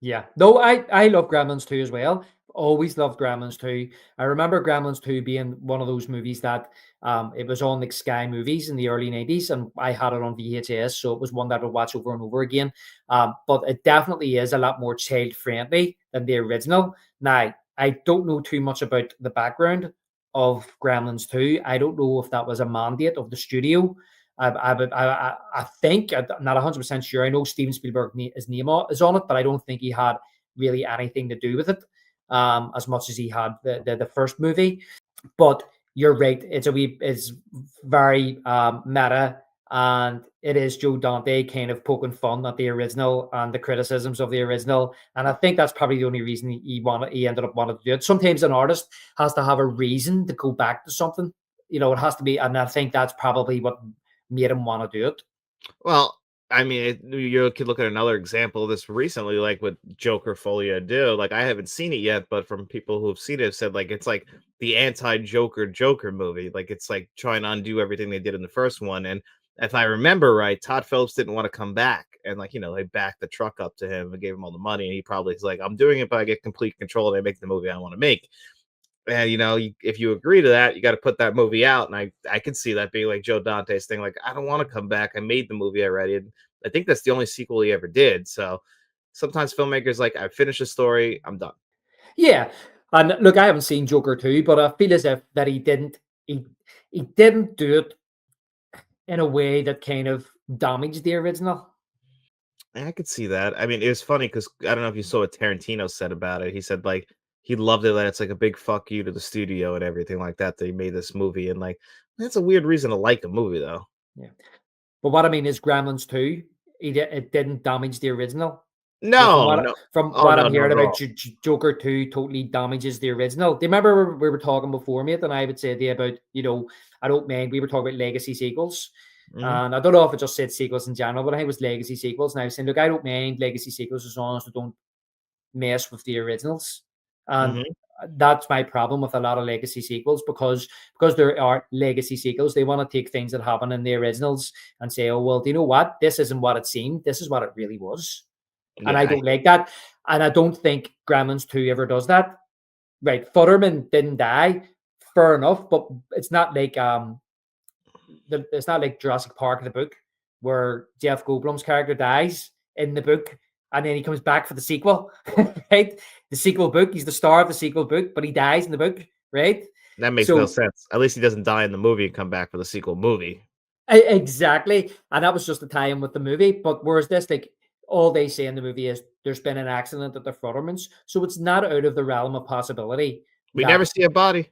Yeah. No, I love Gremlins 2 as well. Always loved Gremlins 2. I remember Gremlins 2 being one of those movies that it was on like Sky Movies in the early 90s, and I had it on VHS, so it was one that I would watch over and over again. But it definitely is a lot more child-friendly than the original. Now, I don't know too much about the background of Gremlins 2. I don't know if that was a mandate of the studio. I think, I'm not 100% sure. I know Steven Spielberg, his name is on it, but I don't think he had really anything to do with it as much as he had the first movie. But you're right. It's very meta, and it is Joe Dante kind of poking fun at the original and the criticisms of the original. And I think that's probably the only reason he ended up wanting to do it. Sometimes an artist has to have a reason to go back to something. It has to be, and I think that's probably what made him want to do it. Well, I mean, you could look at another example of this recently, like with Joker Folia Do. Like, I haven't seen it yet, but from people who have seen it, have said like it's like the anti-Joker Joker movie. Like, it's like trying to undo everything they did in the first one. And if I remember right, Todd Phillips didn't want to come back, and like they backed the truck up to him and gave him all the money, and he probably is like, "I'm doing it, but I get complete control and I make the movie I want to make." And if you agree to that, you got to put that movie out. And I can see that being like Joe Dante's thing. Like, I don't want to come back. I made the movie already. And I think that's the only sequel he ever did. So sometimes filmmakers like, I finished the story, I'm done. Yeah, and look, I haven't seen Joker 2, but I feel as if that he didn't do it in a way that kind of damaged the original. And I could see that. I mean, it was funny because I don't know if you saw what Tarantino said about it. He said like he loved it, that it's like a big fuck you to the studio and everything like that. That he made this movie, and like that's a weird reason to like a movie, though. Yeah, but what I mean is Gremlins 2, it didn't damage the original. But No, no. from Oh what no, I'm not hearing at about all. Joker 2 totally damages the original. Do you remember we were talking before, mate? And I would say to you about, I don't mind. We were talking about legacy sequels. Mhm. And I don't know if it just said sequels in general, but I think it was legacy sequels. And I was saying, look, I don't mind legacy sequels as long as they don't mess with the originals. And Mhm. that's my problem with a lot of legacy sequels because there are legacy sequels, they want to take things that happen in the originals and say, oh, well, do you know what? This isn't what it seemed. This is what it really was. And I Yeah, don't like that. And I don't think Gremlins 2 ever does that. Right. Futterman didn't die. Fair enough. But it's not like Jurassic Park in the book where Jeff Goldblum's character dies in the book and then he comes back for the sequel. Right. The sequel book. He's the star of the sequel book, but he dies in the book. Right. that makes no So sense. At least he doesn't die in the movie and come back for the sequel movie. exactly. And that was just the tie-in with the movie. But whereas this, like, all they say in the movie is there's been an accident at the Futtermans. So it's not out of the realm of possibility We never that see a body.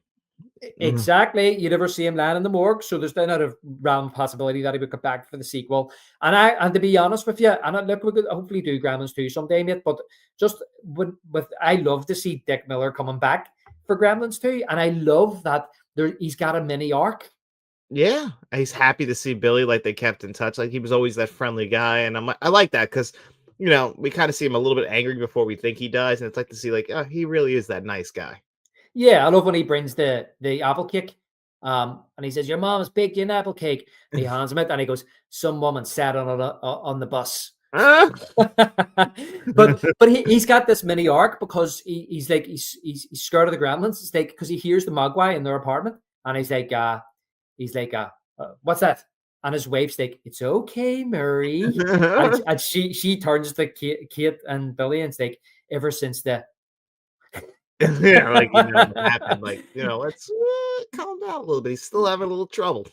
Mhm. exactly you never see him land in the morgue. So there's not a realm of possibility that he would come back for the sequel. And to be honest with you, and look, we could hopefully do Gremlins 2 someday, mate. But just with I love to see Dick Miller coming back for Gremlins 2. And I love that he's got a mini arc. Yeah, he's happy to see Billy, like, they kept in touch, like, he was always that friendly guy, and I like that because we kinda see him a little bit angry before we think he dies, and it's like to see, like, oh, he really is that nice guy. Yeah, I love when he brings the apple cake. And he says, "Your mom has baked you an apple cake." And he hands him it, and he goes, "Some woman sat on the bus." Ah! but he's got this mini arc because he's scared of the Gremlins. It's like because he hears the Mogwai in their apartment, and he's like, "What's that?" And his wife's like, "It's okay, Murray." And she turns to Kate and Billy and it's like, "Ever since the Yeah, like, what happened, like, let's, calm down a little bit, he's still having a little trouble.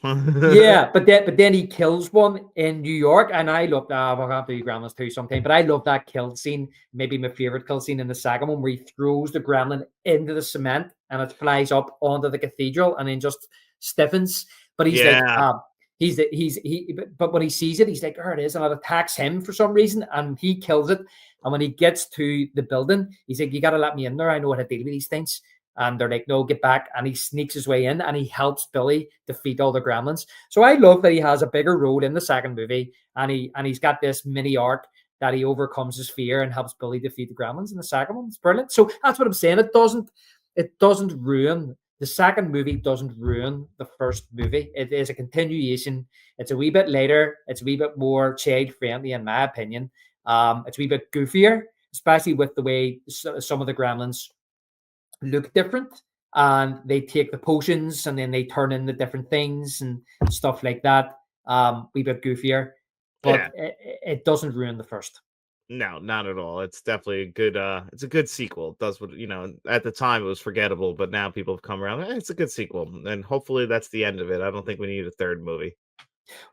Yeah, but then he kills one in New York, and I love that. We'll have to do Gremlins 2 sometime, but I love that kill scene. Maybe my favorite kill scene in the second one, where he throws the gremlin into the cement and it flies up onto the cathedral and then just stiffens. But he's like, Yeah. but when he sees it, he's like, there it is, and it attacks him for some reason, and he kills it. And when he gets to the building, he's like, you got to let me in there. I know how to deal with these things. And they're like, no, get back. And he sneaks his way in and he helps Billy defeat all the gremlins. So I love that he has a bigger role in the second movie. And he's got this mini arc that he overcomes his fear and helps Billy defeat the gremlins in the second one. It's brilliant. So that's what I'm saying. It doesn't ruin the second movie, doesn't ruin the first movie. It is a continuation. It's a wee bit later. It's a wee bit more child friendly, in my opinion. It's a wee bit goofier, especially with the way some of the gremlins look different, and they take the potions and then they turn into different things and stuff like that. Wee bit goofier, Yeah. but it doesn't ruin the first. No, not at all. It's definitely a good it's a good sequel. It does what at the time it was forgettable, but now people have come around. It's a good sequel. And hopefully that's the end of it. I don't think we need a third movie.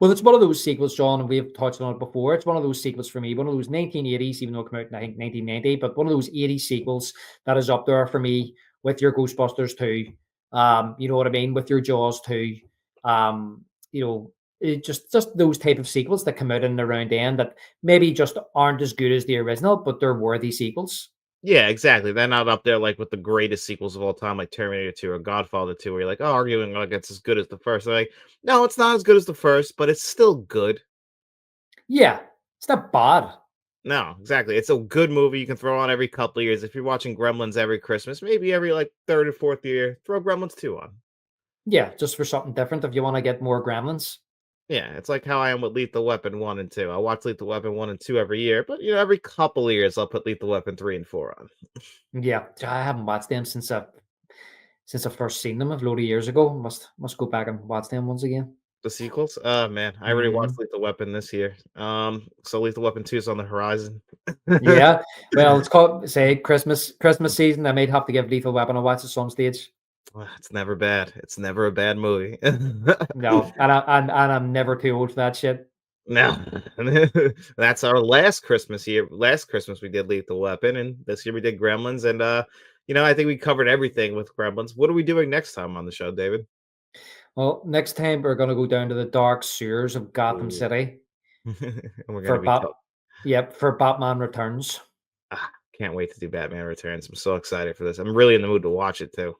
Well, it's one of those sequels, John, and we've touched on it before. It's one of those sequels for me, one of those 1980s, even though it came out in I think 1990, but one of those 80s sequels that is up there for me with your Ghostbusters 2. You know what I mean? With your Jaws 2. Um, you know, just those type of sequels that come out in the round end that maybe just aren't as good as the original, but they're worthy sequels. Yeah, exactly. They're not up there like with the greatest sequels of all time, like Terminator 2 or Godfather 2, where you're like, oh, arguing like it's as good as the first. They're like, no, it's not as good as the first, but it's still good. Yeah, it's not bad. No, exactly. It's a good movie you can throw on every couple of years. If you're watching Gremlins every Christmas, maybe every like third or fourth year, throw Gremlins 2 on. Yeah, just for something different if you want to get more Gremlins. Yeah, it's like how I am with Lethal Weapon 1 and 2. I watch Lethal Weapon 1 and 2 every year, but every couple of years I'll put Lethal Weapon 3 and 4 on. Yeah, I haven't watched them since I first seen them a load of years ago. Must go back and watch them once again. The sequels? Oh man, I already watched Mhm. Lethal Weapon this year. So Lethal Weapon 2 is on the horizon. Yeah, well, it's called say Christmas season. I might have to give Lethal Weapon a watch at some stage. It's never bad. It's never a bad movie. No, and I'm never too old for that shit. No, that's our last Christmas year. Last Christmas we did Lethal Weapon, and this year we did Gremlins. And I think we covered everything with Gremlins. What are we doing next time on the show, David? Well, next time we're gonna go down to the dark sewers of Gotham Ooh. City And we're for gonna be Bat. Yep, for Batman Returns. can't wait to do Batman Returns. I'm so excited for this. I'm really in the mood to watch it too.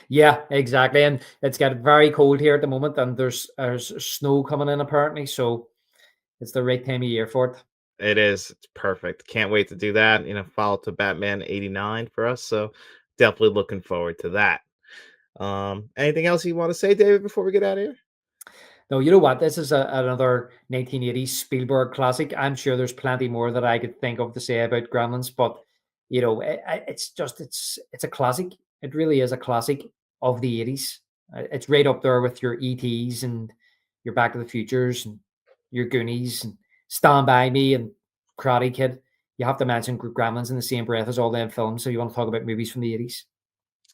Yeah, exactly. And it's got very cold here at the moment, and there's snow coming in apparently, so it's the right time of year for it. It is. It's perfect. Can't wait to do that. Follow to Batman 89 for us. So definitely looking forward to that. Anything else you want to say, David, before we get out of here? No, you know what? This is another 1980s Spielberg classic. I'm sure there's plenty more that I could think of to say about Gremlins, but it's a classic. It really is a classic of the 80s. It's right up there with your ETs and your Back to the Futures and your Goonies and Stand By Me and Karate Kid. You have to mention Gremlins in the same breath as all them films. So you want to talk about movies from the 80s?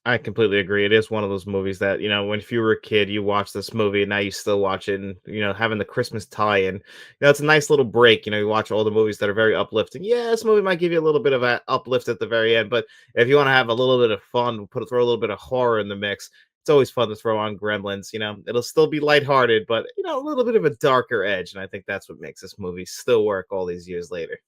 I completely agree. It is one of those movies that, when if you were a kid, you watch this movie and now you still watch it and, having the Christmas tie-in, it's a nice little break. You watch all the movies that are very uplifting. Yeah, this movie might give you a little bit of an uplift at the very end, but if you want to have a little bit of fun, throw a little bit of horror in the mix, it's always fun to throw on Gremlins. It'll still be lighthearted, but, a little bit of a darker edge. And I think that's what makes this movie still work all these years later.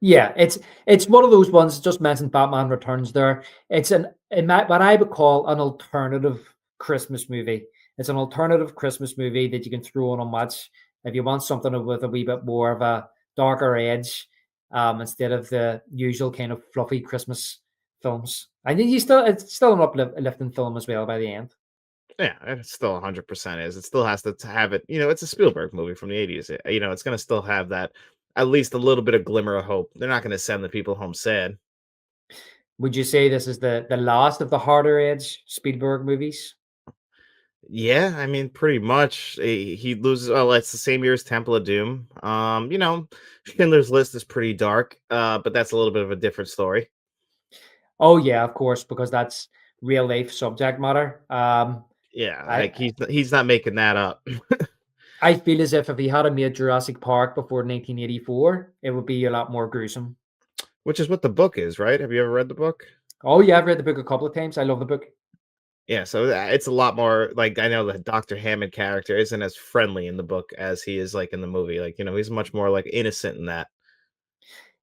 Yeah, it's one of those ones. Just mentioned Batman Returns. There, it's what I would call an alternative Christmas movie. It's an alternative Christmas movie that you can throw on and watch if you want something with a wee bit more of a darker edge, instead of the usual kind of fluffy Christmas films. And then it's still an uplifting film as well by the end. Yeah, it still 100% is. It still has to have it. It's a Spielberg movie from the 80s. It's going to still have that, at least a little bit of glimmer of hope. They're not going to send the people home sad. Would you say this is the last of the harder edge Spielberg movies? Yeah, I mean, pretty much. He loses. Well, it's the same year as Temple of Doom. Schindler's List is pretty dark, but that's a little bit of a different story. Oh yeah, of course, because that's real life subject matter. Yeah, I like he's not making that up. I feel as if he had made Jurassic Park before 1984, it would be a lot more gruesome. Which is what the book is, right? Have you ever read the book? Oh yeah, I've read the book a couple of times. I love the book. Yeah, so it's a lot more like I know the Dr. Hammond character isn't as friendly in the book as he is like in the movie. Like, he's much more like innocent in that.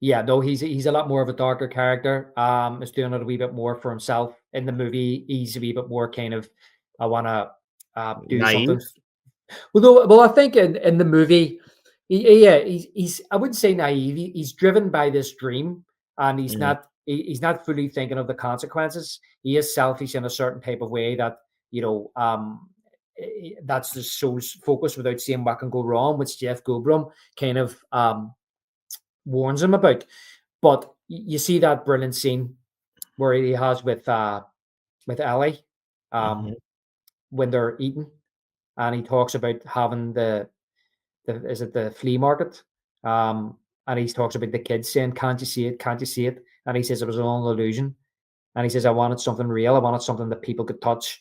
Yeah, no, he's a lot more of a darker character. Is doing it a wee bit more for himself. In the movie, he's a wee bit more kind of I wanna do Naive. something. Well, I think in the movie, yeah, he's I wouldn't say naive. He's driven by this dream, and Mhm. he's not fully thinking of the consequences. He is selfish in a certain type of way that you know that's the show's focus without seeing what can go wrong, which Jeff Goldblum kind of warns him about. But you see that brilliant scene where he has with Ellie, Mhm. um, when they're eating, and he talks about having the is it the flea market? And he talks about the kids saying, "Can't you see it? Can't you see it?" And he says it was all an illusion. And he says, "I wanted something real. I wanted something that people could touch."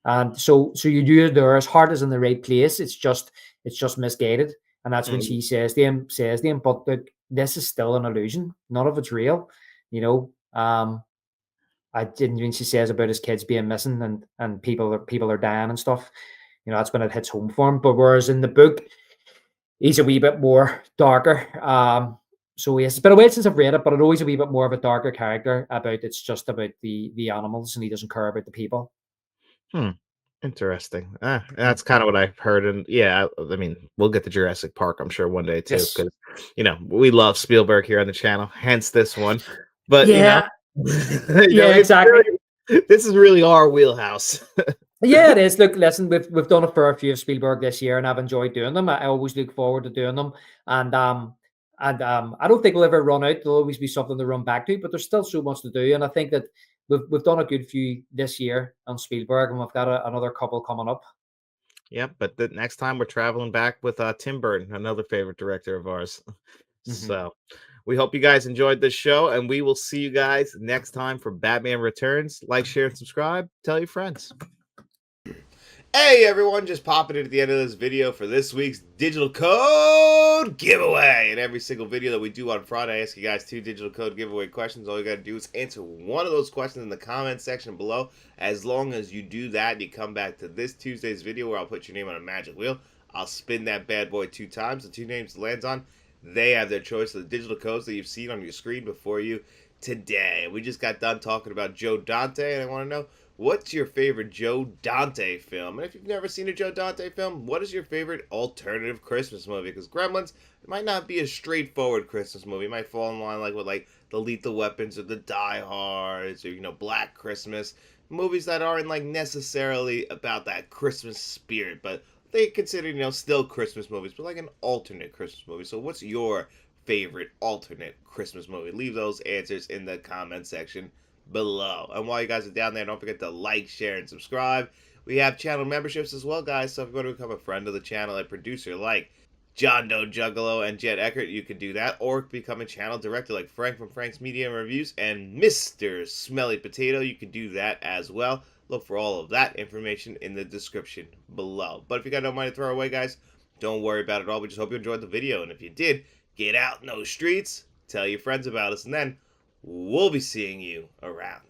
And so you do it there. His heart is in the right place. It's just misguided. And that's when Mhm. she says to him, "But this is still an illusion. None of it's real." You know. I didn't when she says about his kids being missing and people are dying and stuff. that's when it hits home for him. But whereas in the book, he's a wee bit more darker. So yes, it's been a while since I've read it, but it's always a wee bit more of a darker character. It's just about the animals, and he doesn't care about the people. Hmm. Interesting. Mm. That's kind of what I've heard, and yeah, I mean, we'll get to Jurassic Park, I'm sure, one day too, Yes. because we love Spielberg here on the channel, hence this one. But Yeah. Yeah. it's Exactly. really, this is really our wheelhouse. Yeah, it is. Look, listen, we've done a fair few of Spielberg this year, and I've enjoyed doing them. I always look forward to doing them, and I don't think we'll ever run out. There'll always be something to run back to, but there's still so much to do, and I think that we've done a good few this year on Spielberg, and we've got another couple coming up. Yep, but the next time we're traveling back with Tim Burton, another favorite director of ours. Mhm. So we hope you guys enjoyed this show, and we will see you guys next time for Batman Returns. Like, share, and subscribe. Tell your friends. Hey everyone, just popping in at the end of this video for this week's digital code giveaway. In every single video that we do on Friday, I ask you guys 2 digital code giveaway questions. All you gotta do is answer one of those questions in the comment section below. As long as you do that, and you come back to this Tuesday's video where I'll put your name on a magic wheel. I'll spin that bad boy 2 times. The 2 names it lands on, they have their choice of the digital codes that you've seen on your screen before you today. We just got done talking about Joe Dante, and I want to know, what's your favorite Joe Dante film? And if you've never seen a Joe Dante film, what is your favorite alternative Christmas movie? Because Gremlins, it might not be a straightforward Christmas movie. It might fall in line with the Lethal Weapons or the Die Hards or Black Christmas. Movies that aren't necessarily about that Christmas spirit, but they consider still Christmas movies, but like an alternate Christmas movie. So what's your favorite alternate Christmas movie? Leave those answers in the comment section below. And while you guys are down there, don't forget to like, share, and subscribe. We have channel memberships as well, guys. So if you want to become a friend of the channel, a producer like John Doe Juggalo and Jet Eckert, you can do that. Or become a channel director like Frank from Frank's Media and Reviews and Mr. Smelly Potato. You can do that as well. Look for all of that information in the description below. But if you got no money to throw away, guys, don't worry about it all. We just hope you enjoyed the video. And if you did, get out in those streets, tell your friends about us, and then we'll be seeing you around.